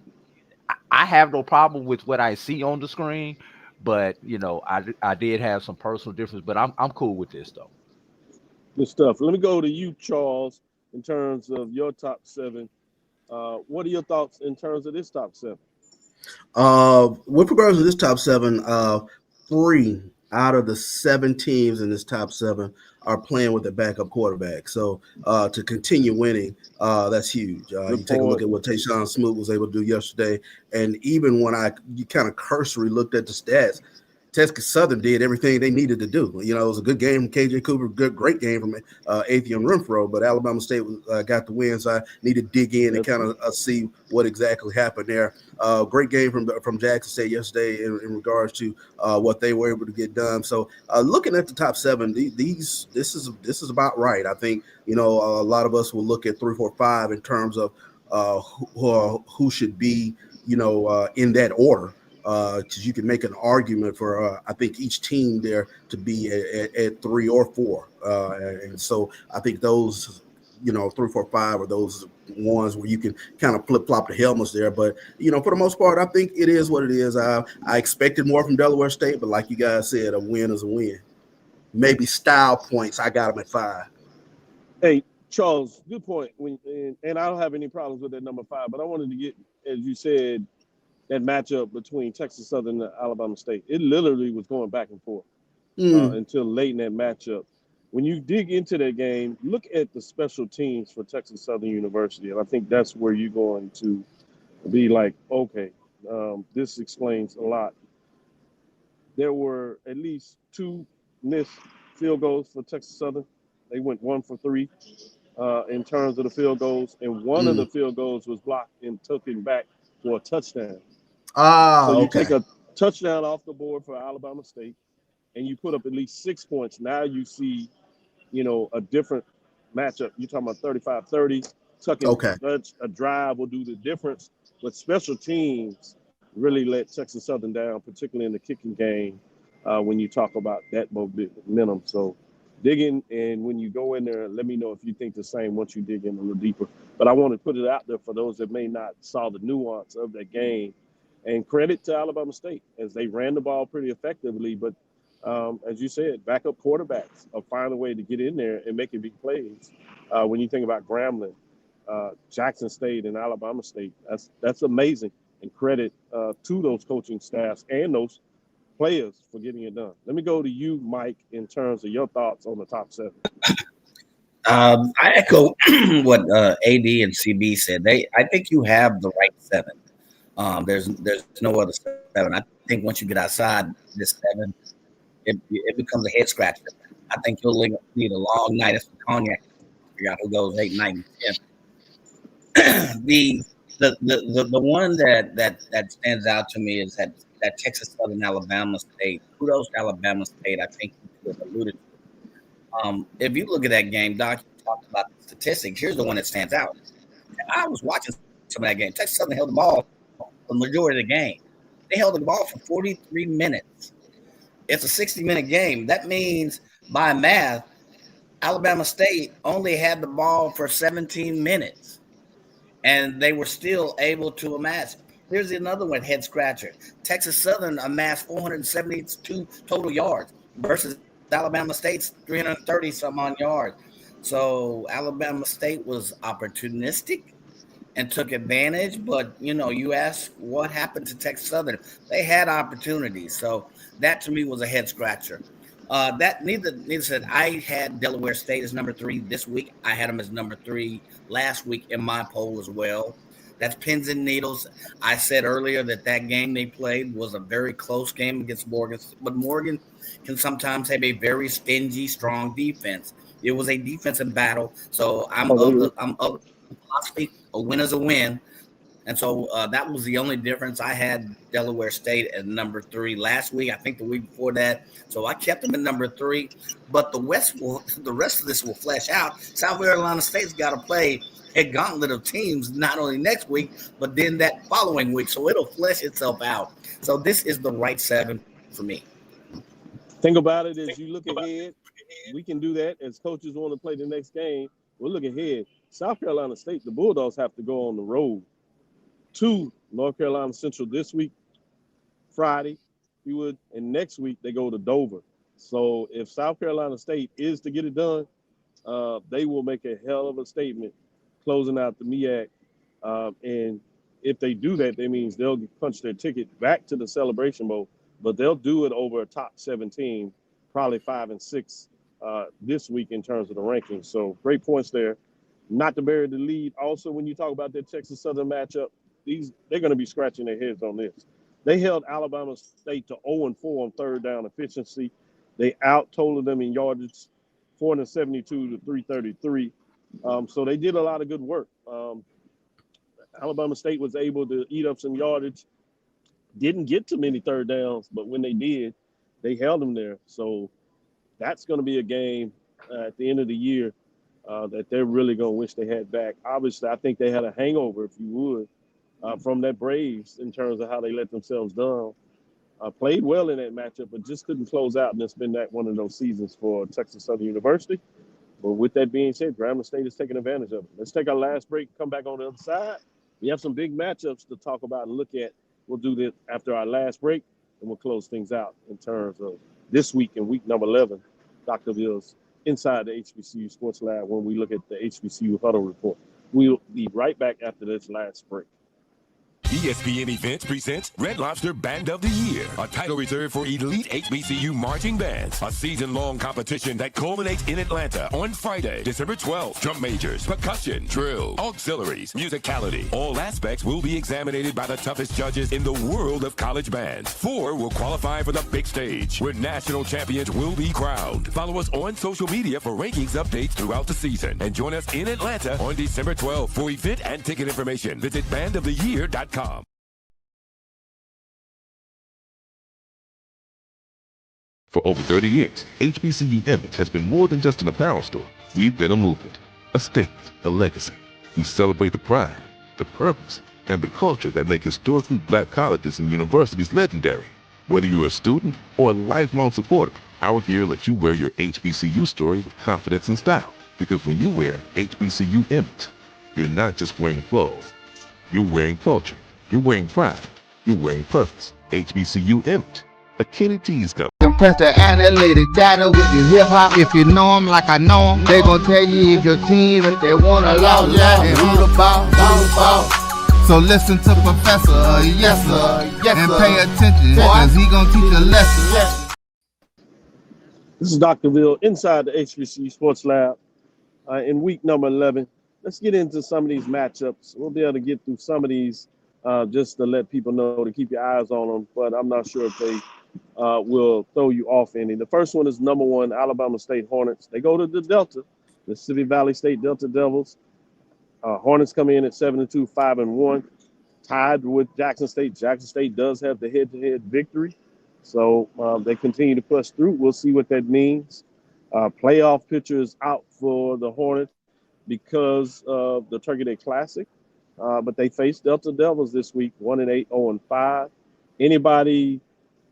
Speaker 4: I have no problem with what I see on the screen, but I did have some personal difference, but I'm cool with this though.
Speaker 3: Good stuff. Let me go to you, Charles, in terms of your top 7. What are your thoughts in terms of this top 7?
Speaker 5: With regards to this top 7, 3 out of the 7 teams in this top 7 are playing with a backup quarterback. So to continue winning, that's huge. You take a look at what Tayshawn Smoot was able to do yesterday, and even when you kind of cursory looked at the stats, Texas Southern did everything they needed to do. It was a good game from KJ Cooper, great game from Atheon Renfro, but Alabama State got the win, so I need to dig in and kind of see what exactly happened there. Great game from Jackson State yesterday in regards to what they were able to get done. So looking at the top 7, this is about right. I think a lot of us will look at 3, 4, 5 in terms of who should be in that order. Because you can make an argument for I think each team there to be at 3 or 4, and so I think those 3, 4, 5 are those ones where you can kind of flip flop the helmets there. But for the most part, I think it is what it is. I expected more from Delaware State, but like you guys said, a win is a win. Maybe style points, I got them at 5.
Speaker 3: Hey, Charles, good point. And I don't have any problems with that number 5, but I wanted to get, as you said, that matchup between Texas Southern and Alabama State. It literally was going back and forth until late in that matchup. When you dig into that game, look at the special teams for Texas Southern University, and I think that's where you're going to be like, okay, this explains a lot. There were at least 2 missed field goals for Texas Southern. They went 1 for 3 in terms of the field goals, and one of the field goals was blocked and taken back for a touchdown. So you take a touchdown off the board for Alabama State, and you put up at least 6 points. Now you see, a different matchup. You're talking about 35-30. A drive will do the difference. But special teams really let Texas Southern down, particularly in the kicking game when you talk about that momentum. So dig in, and when you go in there, let me know if you think the same once you dig in a little deeper. But I want to put it out there for those that may not saw the nuance of that game. And credit to Alabama State, as they ran the ball pretty effectively. But as you said, backup quarterbacks are finding a way to get in there and making big plays. When you think about Grambling, Jackson State, and Alabama State, that's amazing. And credit to those coaching staffs and those players for getting it done. Let me go to you, Mike, in terms of your thoughts on the top 7.
Speaker 1: I echo what AD and CB said. I think you have the right 7. There's no other 7. I think once you get outside this 7, it becomes a head scratcher. I think you'll need a long night of some cognac to figure out who goes 8, 9, and 10. The one that stands out to me is that Texas Southern Alabama State. Kudos to Alabama State. I think you alluded to. If you look at that game, Doc, you talked about the statistics. Here's the one that stands out. I was watching some of that game. Texas Southern held the ball the majority of the game. They held the ball for 43 minutes. It's a 60-minute game. That means, by math, Alabama State only had the ball for 17 minutes, and they were still able to amass. Here's another one, head scratcher. Texas Southern amassed 472 total yards versus Alabama State's 330-some-odd yards. So Alabama State was opportunistic and took advantage, but you ask what happened to Texas Southern. They had opportunities, so that to me was a head scratcher. That neither said I had Delaware State as number 3 this week. I had them as number 3 last week in my poll as well. That's pins and needles. I said earlier that game they played was a very close game against Morgan, but Morgan can sometimes have a very stingy, strong defense. It was a defensive battle, so I'm of the philosophy, a win is a win. And so that was the only difference. I had Delaware State at number 3 last week. I think the week before that. So I kept them at number 3. But the rest of this will flesh out. South Carolina State's got to play a gauntlet of teams not only next week, but then that following week. So it'll flesh itself out. So this is the right 7 for me.
Speaker 3: Think about it as you look ahead. We can do that as coaches want to play the next game. We'll look ahead. South Carolina State, the Bulldogs have to go on the road to North Carolina Central this week, Friday, and next week they go to Dover. So if South Carolina State is to get it done, they will make a hell of a statement closing out the MEAC. And if they do that, that means they'll punch their ticket back to the Celebration Bowl, but they'll do it over a top 17, probably 5 and 6 this week in terms of the rankings. So great points there. Not to bury the lead. Also, when you talk about that Texas Southern matchup, they're going to be scratching their heads on this. They held Alabama State to 0-4 on third down efficiency. They out-totaled them in yardage, 472 to 333. So they did a lot of good work. Alabama State was able to eat up some yardage. Didn't get too many third downs, but when they did, they held them there. So that's going to be a game at the end of the year that they're really going to wish they had back. Obviously, I think they had a hangover, if you would, from that Braves in terms of how they let themselves down. Played well in that matchup, but just couldn't close out, and it's been one of those seasons for Texas Southern University. But with that being said, Grambling State is taking advantage of it. Let's take our last break, come back on the other side. We have some big matchups to talk about and look at. We'll do this after our last break, and we'll close things out in terms of this week in week number 11, Dr. Ville's Inside the HBCU Sports Lab when we look at the HBCU Huddle Report. We'll be right back after this last break.
Speaker 7: ESPN Events presents Red Lobster Band of the Year, a title reserved for elite HBCU marching bands. A season-long competition that culminates in Atlanta on Friday, December 12th. Drum majors, percussion, drill, auxiliaries, musicality. All aspects will be examined by the toughest judges in the world of college bands. 4 will qualify for the big stage, where national champions will be crowned. Follow us on social media for rankings updates throughout the season. And join us in Atlanta on December 12th. For event and ticket information, visit bandoftheyear.com.
Speaker 6: For over 30 years, HBCU Image has been more than just an apparel store. We've been a movement, a statement, a legacy. We celebrate the pride, the purpose, and the culture that make historically black colleges and universities legendary. Whether you're a student or a lifelong supporter, Our gear lets you wear your HBCU story with confidence and style. Because when you wear HBCU image, you're not just wearing clothes. You're wearing culture. You're wearing pride. You're wearing purpose. HBCU image. A Kenny T's company.
Speaker 2: Compress the analytic data with your hip hop. If you know them like I know them, they gon' tell you if your team, if they wanna lose, yeah, and who the ball. So listen to Professor, yes sir, and pay attention, cause he gon' teach a lesson.
Speaker 3: This is Dr. Ville inside the HBCU Sports Lab in week number 11. Let's get into some of these matchups. We'll be able to get through some of these just to let people know to keep your eyes on them, but I'm not sure if they will throw you off any. The first one is number 1, Alabama State Hornets. They go to the Delta, Mississippi Valley State Delta Devils. Hornets come in at 7-2, 5-1, tied with Jackson State. Jackson State does have the head-to-head victory, so they continue to push through. We'll see what that means. Playoff picture is out for the Hornets because of the Turkey Day Classic, but they face Delta Devils this week, 1-8, 0-5. Anybody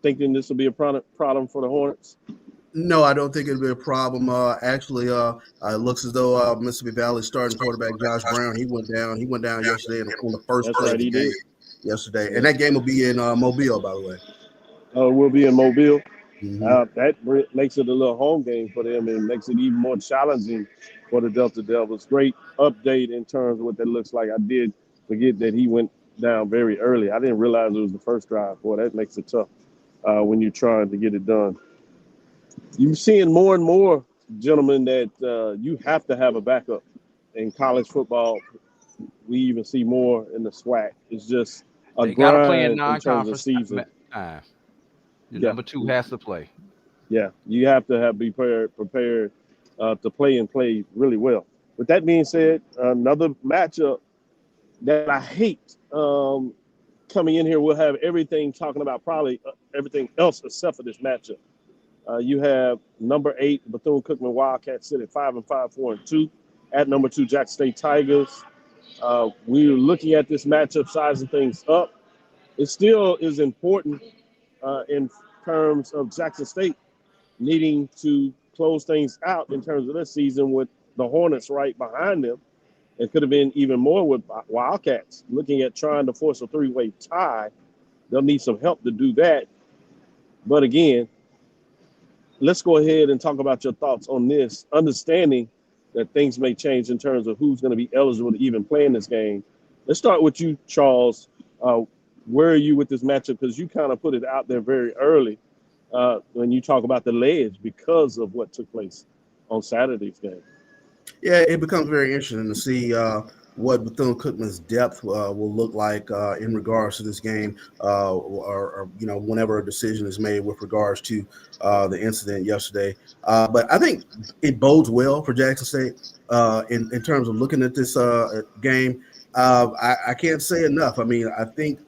Speaker 3: thinking this will be a problem for the Hornets?
Speaker 5: No, I don't think it'll be a problem. Actually, it looks as though Mississippi Valley starting quarterback Josh Brown, he went down yesterday on the first play of the game yesterday. And that game will be in Mobile, by the way.
Speaker 3: We'll be in Mobile.
Speaker 5: Mm-hmm.
Speaker 3: That makes it a little home game for them and makes it even more challenging for the Delta Devils. Great update in terms of what that looks like. I did forget that he went down very early. I didn't realize it was the first drive. Boy, that makes it tough when you're trying to get it done. You're seeing more and more, gentlemen, that you have to have a backup in college football. We even see more in the SWAC. It's just a
Speaker 4: gotta play
Speaker 3: grind
Speaker 4: in non-conference
Speaker 3: season.
Speaker 4: Number 2 has to play.
Speaker 3: Yeah, you have to be prepared to play and play really well. With that being said, another matchup that I hate coming in here, we'll have everything talking about probably everything else except for this matchup. You have number 8, Bethune-Cookman Wildcats sit at 5-5, 4-2. At number 2, Jackson State Tigers. We're looking at this matchup, sizing things up. It still is important in terms of Jackson State needing to close things out in terms of this season with the Hornets right behind them. It could have been even more with Wildcats looking at trying to force a 3-way tie. They'll need some help to do that. But again, let's go ahead and talk about your thoughts on this, understanding that things may change in terms of who's going to be eligible to even play in this game. Let's start with you, Charles. Where are you with this matchup? Because you kind of put it out there very early when you talk about the ledge because of what took place on Saturday's game.
Speaker 5: Yeah, it becomes very interesting to see what Bethune-Cookman's depth will look like in regards to this game, or whenever a decision is made with regards to the incident yesterday. But I think it bodes well for Jackson State in terms of looking at this game. I can't say enough. I mean, I think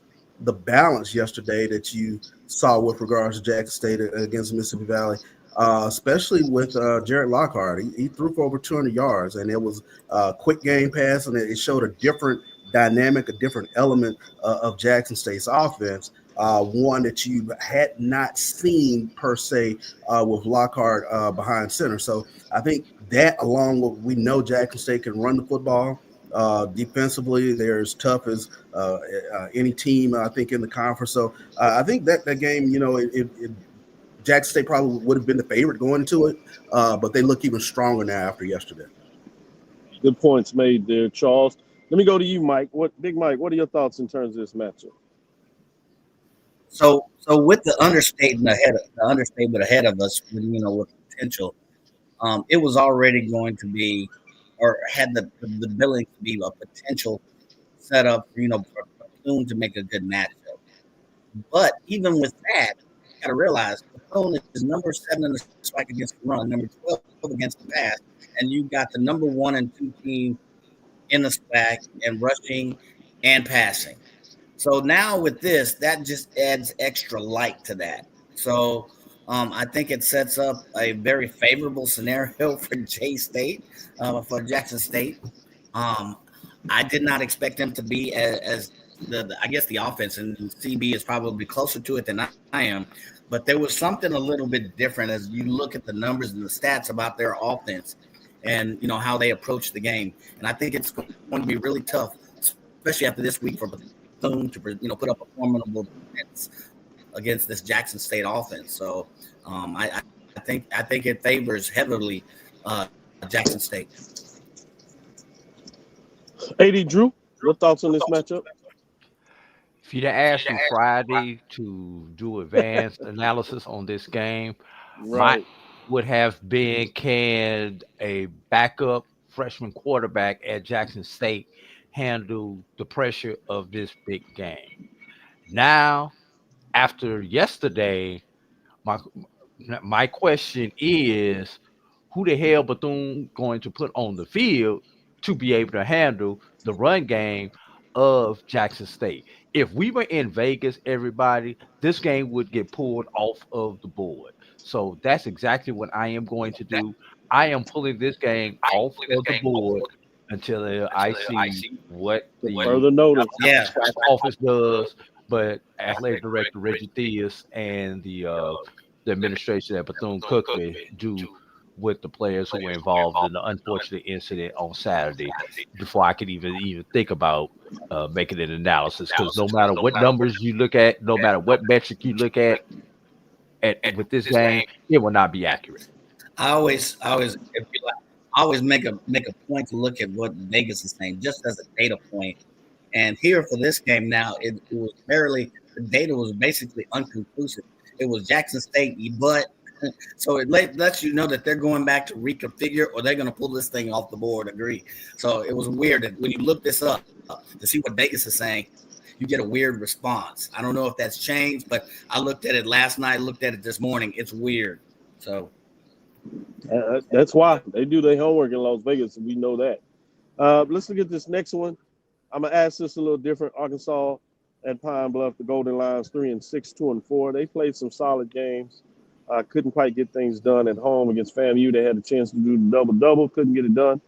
Speaker 5: the balance yesterday that you saw with regards to Jackson State against Mississippi Valley, especially with Jared Lockhart. He threw for over 200 yards, and it was a quick game pass, and it showed a different dynamic, a different element of Jackson State's offense, one that you had not seen per se with Lockhart behind center. So I think that, along with, we know Jackson State can run the football. Defensively, they're as tough as any team, I think, in the conference. So I think that game, Jackson State probably would have been the favorite going into it, but they look even stronger now after yesterday.
Speaker 3: Good points made there, Charles. Let me go to you, Mike. Big Mike, what are your thoughts in terms of this matchup?
Speaker 1: So with the understatement ahead of us, with potential, it was already going to be, or had the ability to be a potential setup, for Bethune to make a good matchup. But even with that, you got to realize Bethune is number 7 in the SWAC against the run, number 12 against the pass, and you got the number 1 and 2 team in the SWAC and rushing and passing. So now with this, that just adds extra light to that. So I think it sets up a very favorable scenario for for Jackson State. I did not expect them to be as I guess the offense, and CB is probably closer to it than I am. But there was something a little bit different as you look at the numbers and the stats about their offense, and how they approach the game. And I think it's going to be really tough, especially after this week, for Bethune to put up a formidable defense against this Jackson State offense. So I think it favors heavily Jackson State.
Speaker 3: AD Drew, what thoughts on this matchup?
Speaker 4: If you'd have asked me Friday to do advanced analysis on this game, my
Speaker 3: Right.
Speaker 4: would have been, can a backup freshman quarterback at Jackson State handle the pressure of this big game? Now, after yesterday, my my question is, who the hell Bethune going to put on the field to be able to handle the run game of Jackson State? If we were in Vegas, everybody, this game would get pulled off of the board. So that's exactly what I am going to do. I am pulling this game off of the board until I see what the
Speaker 3: Further notice.
Speaker 1: Yeah,
Speaker 4: track office does. But athletic director Reggie Theus and the administration at Bethune Cookman do with the players who were involved in the unfortunate incident on Saturday before I could even think about making an analysis. Because no matter what numbers you look at, no matter what metric you look at with this game, it will not be accurate.
Speaker 1: I always make a point to look at what Vegas is saying just as a data point. And here for this game now, it was the data was basically unconclusive. It was Jackson State, but so it lets you know that they're going back to reconfigure or they're going to pull this thing off the board. Agree. So it was weird that when you look this up to see what Vegas is saying, you get a weird response. I don't know if that's changed, but I looked at it last night, looked at it this morning. It's weird. So
Speaker 3: That's why they do their homework in Las Vegas. We know that. Let's look at this next one. I'm gonna ask this a little different. Arkansas and Pine Bluff, the Golden Lions, 3-6, 2-4. They played some solid games. Couldn't quite get things done at home against FAMU. They had a chance to do the double-double, couldn't get it done.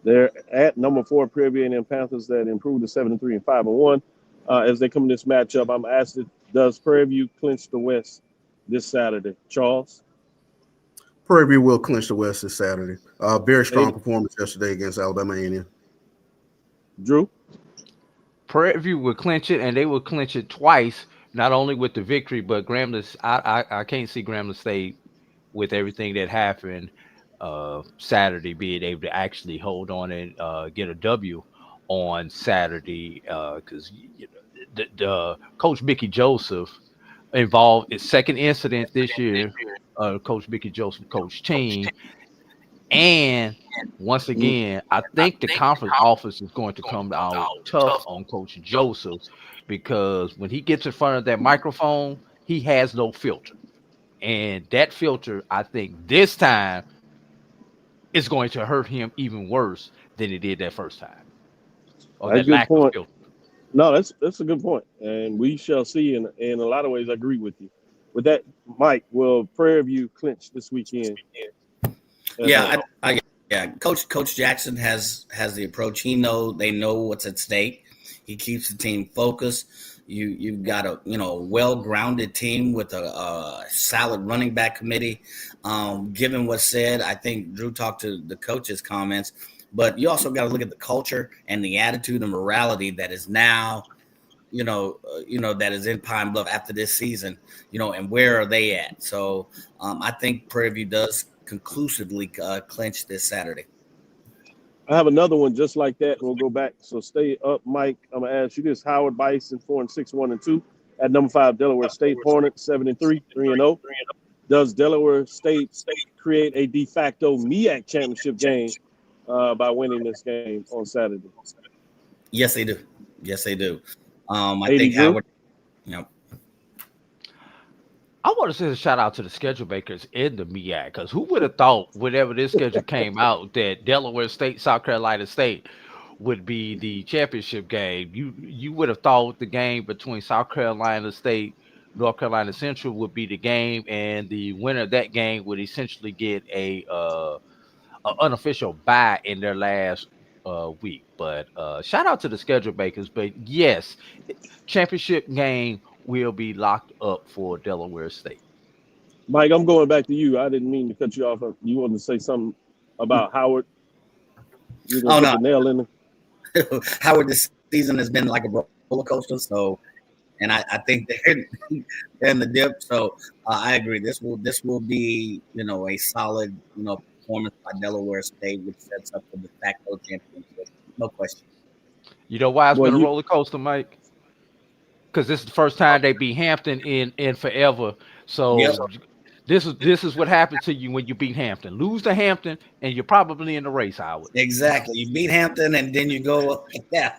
Speaker 3: They're at number 4 Prairie A&M Panthers that improved to 7-3 and 5-1. As they come in this matchup, I'm asked, does Prairie View clinch the West this Saturday? Charles?
Speaker 5: Prairie View will clinch the West this Saturday. Very strong performance yesterday against Alabama A&M.
Speaker 3: Drew?
Speaker 4: Prairie View will clinch it, and they will clinch it twice, not only with the victory, but Grambling. I can't see Grambling State with everything that happened Saturday being able to actually hold on and get a W on Saturday because the Coach Mickey Joseph involved his second incident this year. Coach Mickey Joseph, Coach team. And once again, I think the conference office is going to come out tough on Coach Joseph because when he gets in front of that microphone, he has no filter. And that filter, I think this time is going to hurt him even worse than it did that first time. Or
Speaker 3: That's
Speaker 4: that lack
Speaker 3: point.
Speaker 4: of filter.
Speaker 3: No, that's a good point. And we shall see. In a lot of ways, I agree with you. With that, Mike, will Prairie View clinch this weekend?
Speaker 1: Yeah, Coach Jackson has the approach. They know what's at stake. He keeps the team focused. You've got a well-grounded team with a solid running back committee. Given what's said, I think Drew talked to the coach's comments, but you also got to look at the culture and the attitude and morality that is now, that is in Pine Bluff after this season, and where are they at? So I think Prairie View does conclusively clinch this Saturday.
Speaker 3: I have another one just like that. We'll go back. So stay up, Mike. I'm gonna ask you this: Howard Bison 4-6, 1-2. At number 5, Delaware State Hornets 7-3, 3-0. Does Delaware State create a de facto MEAC championship game by winning this game on Saturday?
Speaker 1: Yes, they do. I think
Speaker 3: Drew?
Speaker 1: Howard.
Speaker 4: I want to send a shout out to the schedule makers in the MEAC because who would have thought whenever this schedule came out that Delaware State, South Carolina State would be the championship game. You would have thought the game between South Carolina State, North Carolina Central would be the game, and the winner of that game would essentially get a unofficial bye in their last week. But shout out to the schedule makers. But yes, championship game will be locked up for Delaware State.
Speaker 3: Mike, I'm going back to you. I didn't mean to cut you off. You wanted to say something about Howard. You're gonna
Speaker 1: Oh
Speaker 3: put
Speaker 1: no,
Speaker 3: the nail in it.
Speaker 1: Howard, this season has been like a roller coaster. So, and I think they're in the dip. So I agree. This will be a solid performance by Delaware State, which sets up for the de facto championship. No question.
Speaker 4: You know why it's
Speaker 3: Well,
Speaker 4: been a
Speaker 3: you
Speaker 4: roller coaster, Mike? Because this is the first time they beat Hampton in forever.
Speaker 1: Yep.
Speaker 4: So this is what happens to you when you beat Hampton. Lose to Hampton, and you're probably in the race, Howard.
Speaker 1: Exactly. You beat Hampton, and then you go up. Yeah.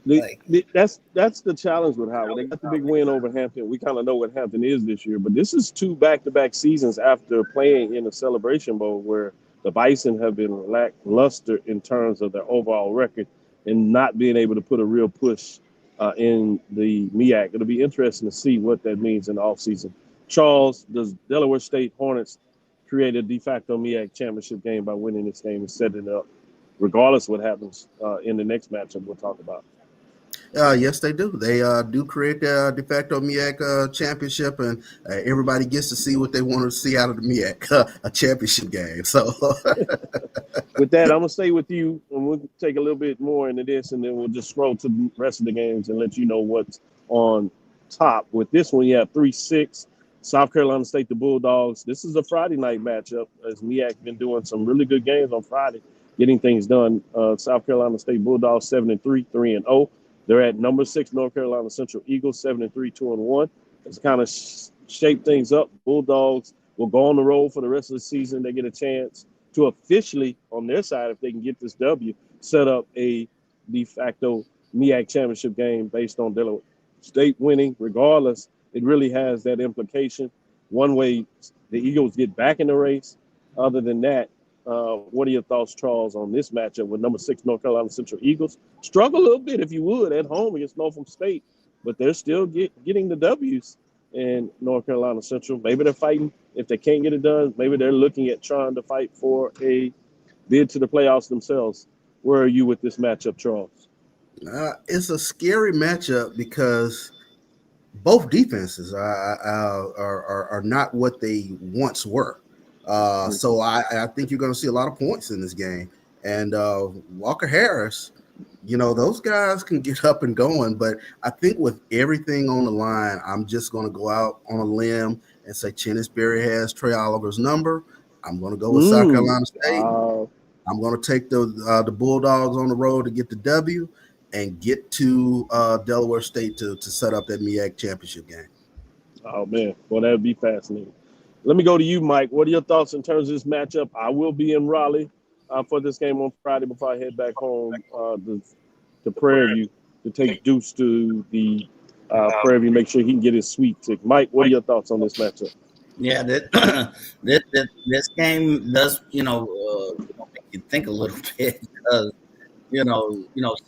Speaker 3: that's the challenge with Howard. They got the big win over Hampton. We kind of know what Hampton is this year, but this is two back-to-back seasons after playing in the Celebration Bowl where the Bison have been lackluster in terms of their overall record and not being able to put a real push in the MEAC. It'll be interesting to see what that means in the offseason. Charles, does Delaware State Hornets create a de facto MEAC championship game by winning this game and setting it up, regardless of what happens in the next matchup we'll talk about?
Speaker 5: Yes, they do. They do create the de facto MEAC championship, and everybody gets to see what they want to see out of the MEAC, a championship game. So,
Speaker 3: with that, I'm going to stay with you, and we'll take a little bit more into this, and then we'll just scroll to the rest of the games and let you know what's on top. With this one, you have 3-6, South Carolina State, the Bulldogs. This is a Friday night matchup, as MEAC been doing some really good games on Friday, getting things done. South Carolina State Bulldogs 7-3, 3-0. They're at number 6, North Carolina Central Eagles, 7-3, 2-1. It's kind of shape things up. Bulldogs will go on the road for the rest of the season. They get a chance to officially, on their side, if they can get this W, set up a de facto MEAC championship game based on Delaware State winning. Regardless, it really has that implication. One way the Eagles get back in the race. Other than that, what are your thoughts, Charles, on this matchup with number 6 North Carolina Central Eagles? Struggle a little bit, if you would, at home against Norfolk State, but they're still getting the W's in North Carolina Central. Maybe they're fighting. If they can't get it done, maybe they're looking at trying to fight for a bid to the playoffs themselves. Where are you with this matchup, Charles?
Speaker 5: it's a scary matchup because both defenses are not what they once were. So I think you're going to see a lot of points in this game. And Walker Harris, those guys can get up and going. But I think with everything on the line, I'm just going to go out on a limb and say Chennis Berry has Trey Oliver's number. I'm going to go with South Carolina State. I'm going to take the Bulldogs on the road to get the W and get to Delaware State to set up that MEAC championship game.
Speaker 3: Oh, man. Well, that would be fascinating. Let me go to you, Mike. What are your thoughts in terms of this matchup? I will be in Raleigh for this game on Friday before I head back home to Prairie View to take Deuce to the Prairie View, make sure he can get his sweet tick. Mike, what are your thoughts on this matchup?
Speaker 1: Yeah, this game does make you think a little bit because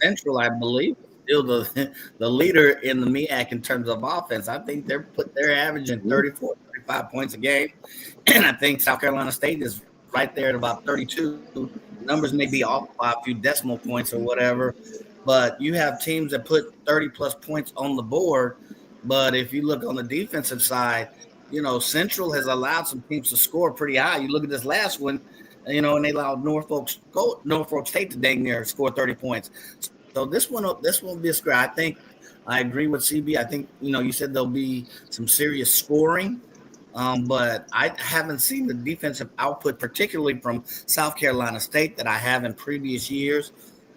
Speaker 1: Central, I believe, is still the leader in the MEAC in terms of offense. I think they're averaging 34, 35 points a game, and I think South Carolina State is right there at about 32. Numbers may be off by a few decimal points or whatever, but you have teams that put 30 plus points on the board. But if you look on the defensive side, Central has allowed some teams to score pretty high. You look at this last one, and they allowed Norfolk State to dang near score 30 points. So this one will be a score. I think I agree with CB. I think you said there'll be some serious scoring, but I haven't seen the defensive output, particularly from South Carolina State, that I have in previous years.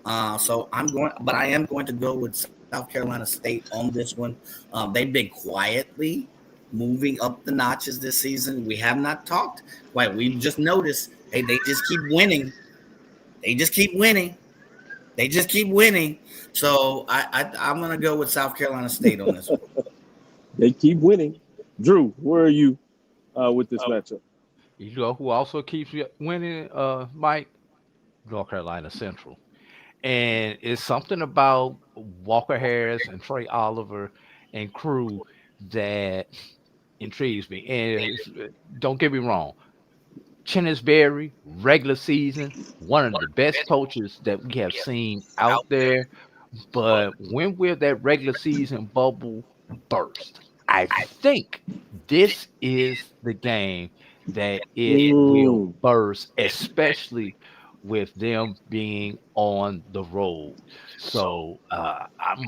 Speaker 1: So I am going to go with South Carolina State on this one. They've been quietly moving up the notches this season. We have not talked. Right, we've just noticed. Hey, they just keep winning. They just keep winning. So I'm going to go with South Carolina State on this one.
Speaker 3: They keep winning. Drew, where are you with this matchup?
Speaker 4: You know who also keeps winning, Mike? North Carolina Central. And it's something about Walker Harris and Trey Oliver and crew that intrigues me. And don't get me wrong, Berry, regular season, one of the best coaches that we have seen out there. But when will that regular season bubble burst? I think this is the game that it will
Speaker 3: Mm.
Speaker 4: burst, especially with them being on the road. So I'm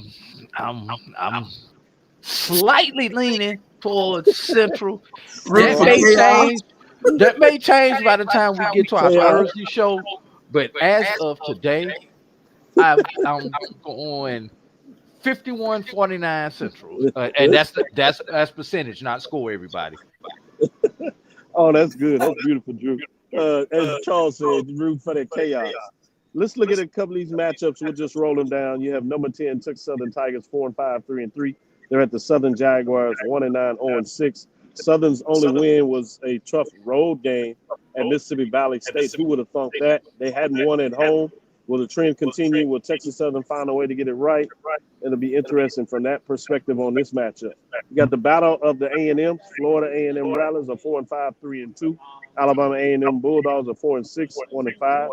Speaker 4: slightly leaning towards Central.
Speaker 5: Root
Speaker 4: That
Speaker 5: for
Speaker 4: may
Speaker 3: Oh,
Speaker 5: chaos.
Speaker 4: change. That may change by the time we get to our
Speaker 3: chaos.
Speaker 4: Thursday show. But as of today, I'm going 51-49 Central. And that's percentage, not score, everybody.
Speaker 3: Oh, that's good. That's beautiful, Drew. As Charles said, root for that chaos. Let's look at a couple of these matchups. We'll just roll them down. You have number 10, Texas Southern Tigers, 4-5, 3-3. They're at the Southern Jaguars, 1-9, 0-6. Southern's only win was a tough road game at Mississippi Valley State. Who would have thought that? They hadn't won at home. Will the trend continue? Will Texas Southern find a way to get it right? It'll be interesting from that perspective on this matchup. You got the battle of the A&M. Florida A&M Rattlers are 4-5, 3-2. Alabama A&M Bulldogs are 4-6, 1-5.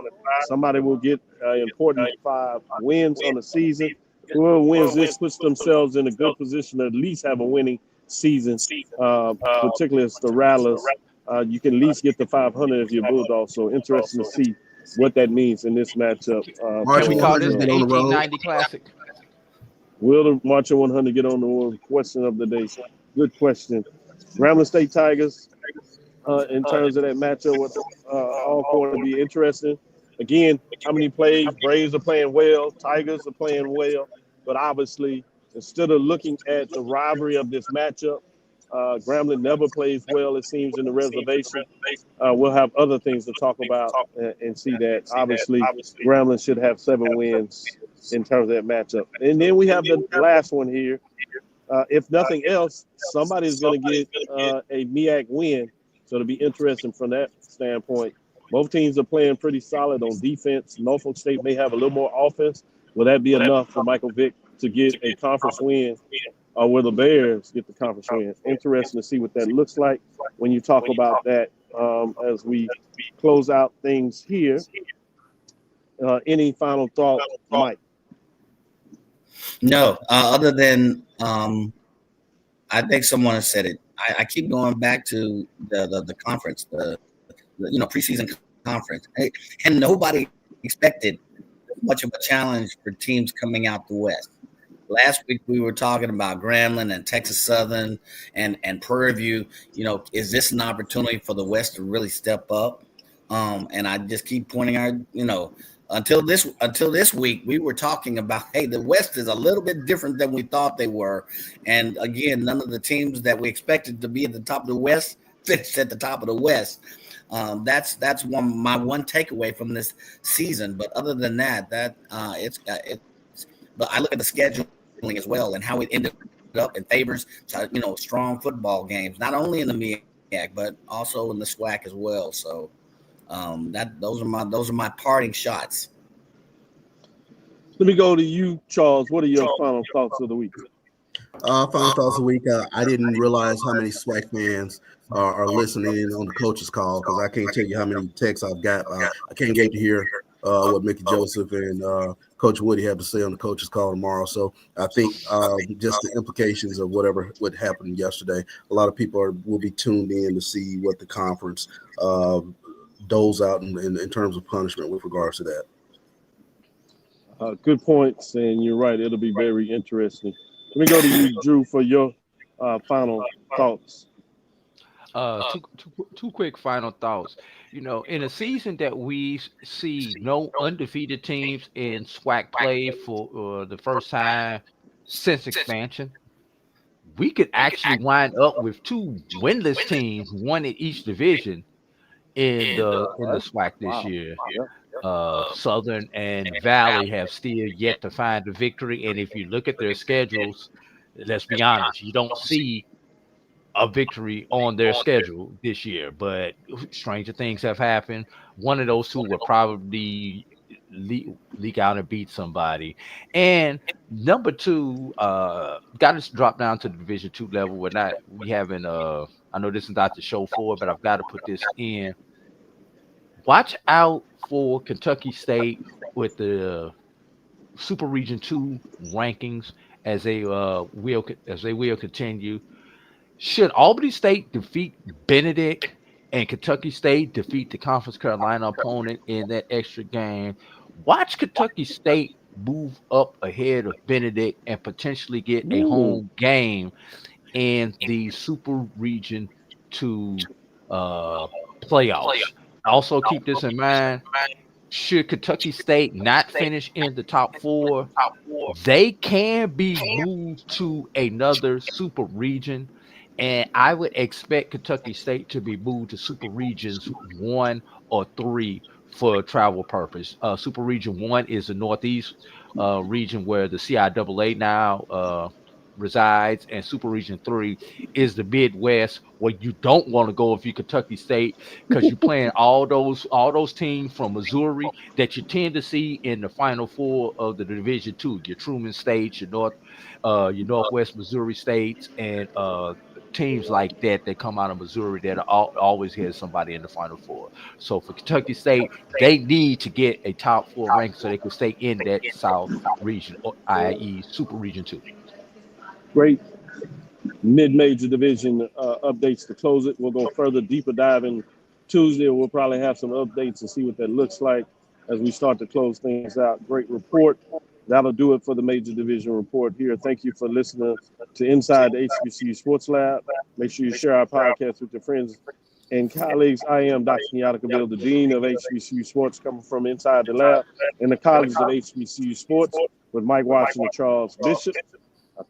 Speaker 3: Somebody will get important 5 wins on the season. Whoever wins this puts themselves in a good position to at least have a winning season, particularly as the Rattlers. You can at least get to 500 if you're Bulldogs. So interesting to see what that means in this matchup.
Speaker 4: Can we call this the
Speaker 5: get on the road.
Speaker 4: 1890 Classic?
Speaker 3: Will the Marching 100 get on the road? Question of the day. Good question. Grambling State Tigers, in terms of that matchup, with all four to be interesting. Again, how many plays? Braves are playing well. Tigers are playing well. But obviously, instead of looking at the rivalry of this matchup, Grambling never plays well, it seems, in the reservation. We'll have other things to talk about and see that. Obviously, Grambling should have 7 wins in terms of that matchup. And then we have the last one here. If nothing else, somebody's going to get a MEAC win. So it'll be interesting from that standpoint. Both teams are playing pretty solid on defense. Norfolk State may have a little more offense. Will that be enough for Michael Vick to get a conference win? Or will the Bears get the conference win? Interesting to see what that looks like when you talk about that as we close out things here. Any final thoughts, Mike?
Speaker 1: No, other than I think someone has said it. I keep going back to the conference, the preseason conference, and nobody expected much of a challenge for teams coming out the West. Last week we were talking about Grambling and Texas Southern and Prairie View. Is this an opportunity for the West to really step up? And I just keep pointing out, until this week, we were talking about, hey, the West is a little bit different than we thought they were. And again, none of the teams that we expected to be at the top of the West finished at the top of the West. That's my one takeaway from this season. But other than that, but I look at the scheduling as well and how it ended up in favors, strong football games, not only in the MEAC but also in the SWAC as well. So those are my parting shots.
Speaker 3: Let me go to you, Charles. What are your final thoughts of the week?
Speaker 5: Final thoughts of the week. I didn't realize how many SWAC fans are listening in on the coach's call, because I can't tell you how many texts I've got. I can't get to hear what Mickey Joseph and Coach Woody have to say on the coach's call tomorrow. So I think just the implications of what happened yesterday, a lot of people will be tuned in to see what the conference doles out in terms of punishment with regards to that.
Speaker 3: Good points, and you're right. It'll be very interesting. Let me go to you, Drew, for your final thoughts.
Speaker 4: Two quick final thoughts. In a season that we see no undefeated teams in SWAC play for the first time since expansion, we could actually wind up with 2 winless teams, one in each division in the SWAC this year. Southern and Valley have still yet to find a victory, and if you look at their schedules, let's be honest, you don't see a victory on their schedule this year. But stranger things have happened. One of those 2 will probably leak out and beat somebody. And number 2, got to drop down to the Division 2 level. We haven't. I know this is not the show for it, but I've got to put this in. Watch out for Kentucky State with the Super Region 2 rankings as they will continue. Should Albany State defeat Benedict and Kentucky State defeat the Conference Carolina opponent in that extra game, watch Kentucky State move up ahead of Benedict and potentially get a home game in the Super Region 2 playoffs. Also, keep this in mind. Should Kentucky State not finish in the top 4, they can be moved to another super region. And I would expect Kentucky State to be moved to super regions 1 or 3 for travel purpose. Super region 1 is the Northeast region where the CIAA now resides, and super region 3 is the Midwest, where you don't want to go if you're Kentucky State, because you're playing all those teams from Missouri that you tend to see in the Final Four of the Division 2. Your Truman States, your Northwest Missouri States, and teams like that come out of Missouri that always has somebody in the Final Four. So for Kentucky State, they need to get a top 4 rank so they can stay in that South region, i.e. Super Region 2.
Speaker 3: Great mid-major division updates to close it. We'll go further, deeper dive in Tuesday. We'll probably have some updates and see what that looks like as we start to close things out. Great report. That'll do it for the major division report here. Thank you for listening to Inside the HBCU Sports Lab. Make sure you share our podcast with your friends and colleagues. I am Dr. Kenyatta, the Dean of HBCU Sports, coming from Inside the Lab in the College of HBCU Sports with Mike Watson and Charles Bishop.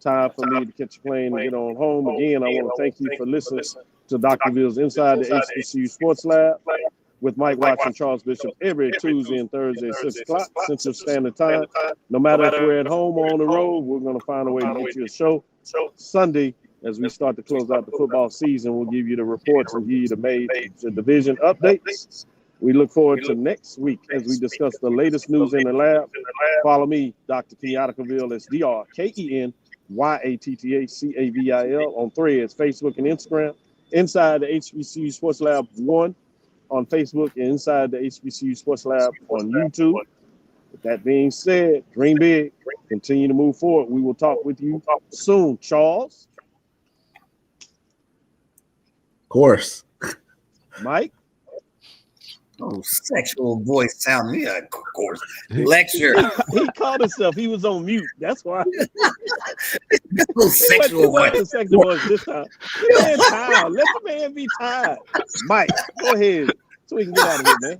Speaker 3: Time for me to catch a plane and get on home. Again, I want to thank you for listening to Dr. Bill's Inside the HBCU Sports Lab with Mike Watson and Charles Bishop every Tuesday and Thursday at 6 o'clock Central Standard Time. No matter if we're at home or on the road, we're going to find a way to get you a show. Sunday, as we start to close out the football season, we'll give you the reports and give you the major division updates. We look forward to next week as we discuss the latest news in the lab. Follow me, Dr. Kenyatta, that's DrKenyattaCavil on Threads, Facebook, and Instagram. Inside the HBCU Sports Lab 1 on Facebook, and Inside the HBCU Sports Lab on YouTube. With that being said, dream big, continue to move forward. We will talk with you soon. Charles?
Speaker 5: Of course.
Speaker 3: Mike?
Speaker 1: Oh, sexual voice sound. Yeah, of course. Lecture.
Speaker 3: He called himself. He was on mute. That's why.
Speaker 1: Sexual voice.
Speaker 3: Sexual voice this time. Man, tired. Let the man be tired. Mike, go ahead so we can get out of here, man.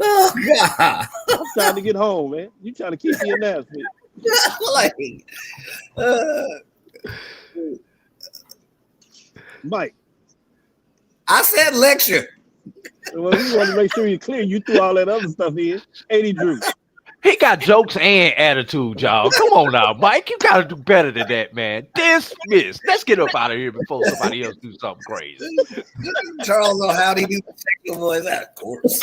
Speaker 1: Oh, God.
Speaker 3: I'm trying to get home, man. You trying to keep me in there. Mike.
Speaker 1: I said lecture.
Speaker 3: Well, we want to make sure you're clear. You threw all that other stuff in. 80 Drew.
Speaker 4: He got jokes and attitude, y'all. Come on now, Mike. You got to do better than that, man. Dismiss. Let's get up out of here before somebody else do something crazy.
Speaker 1: Charles know how to do the sexual voice, of course.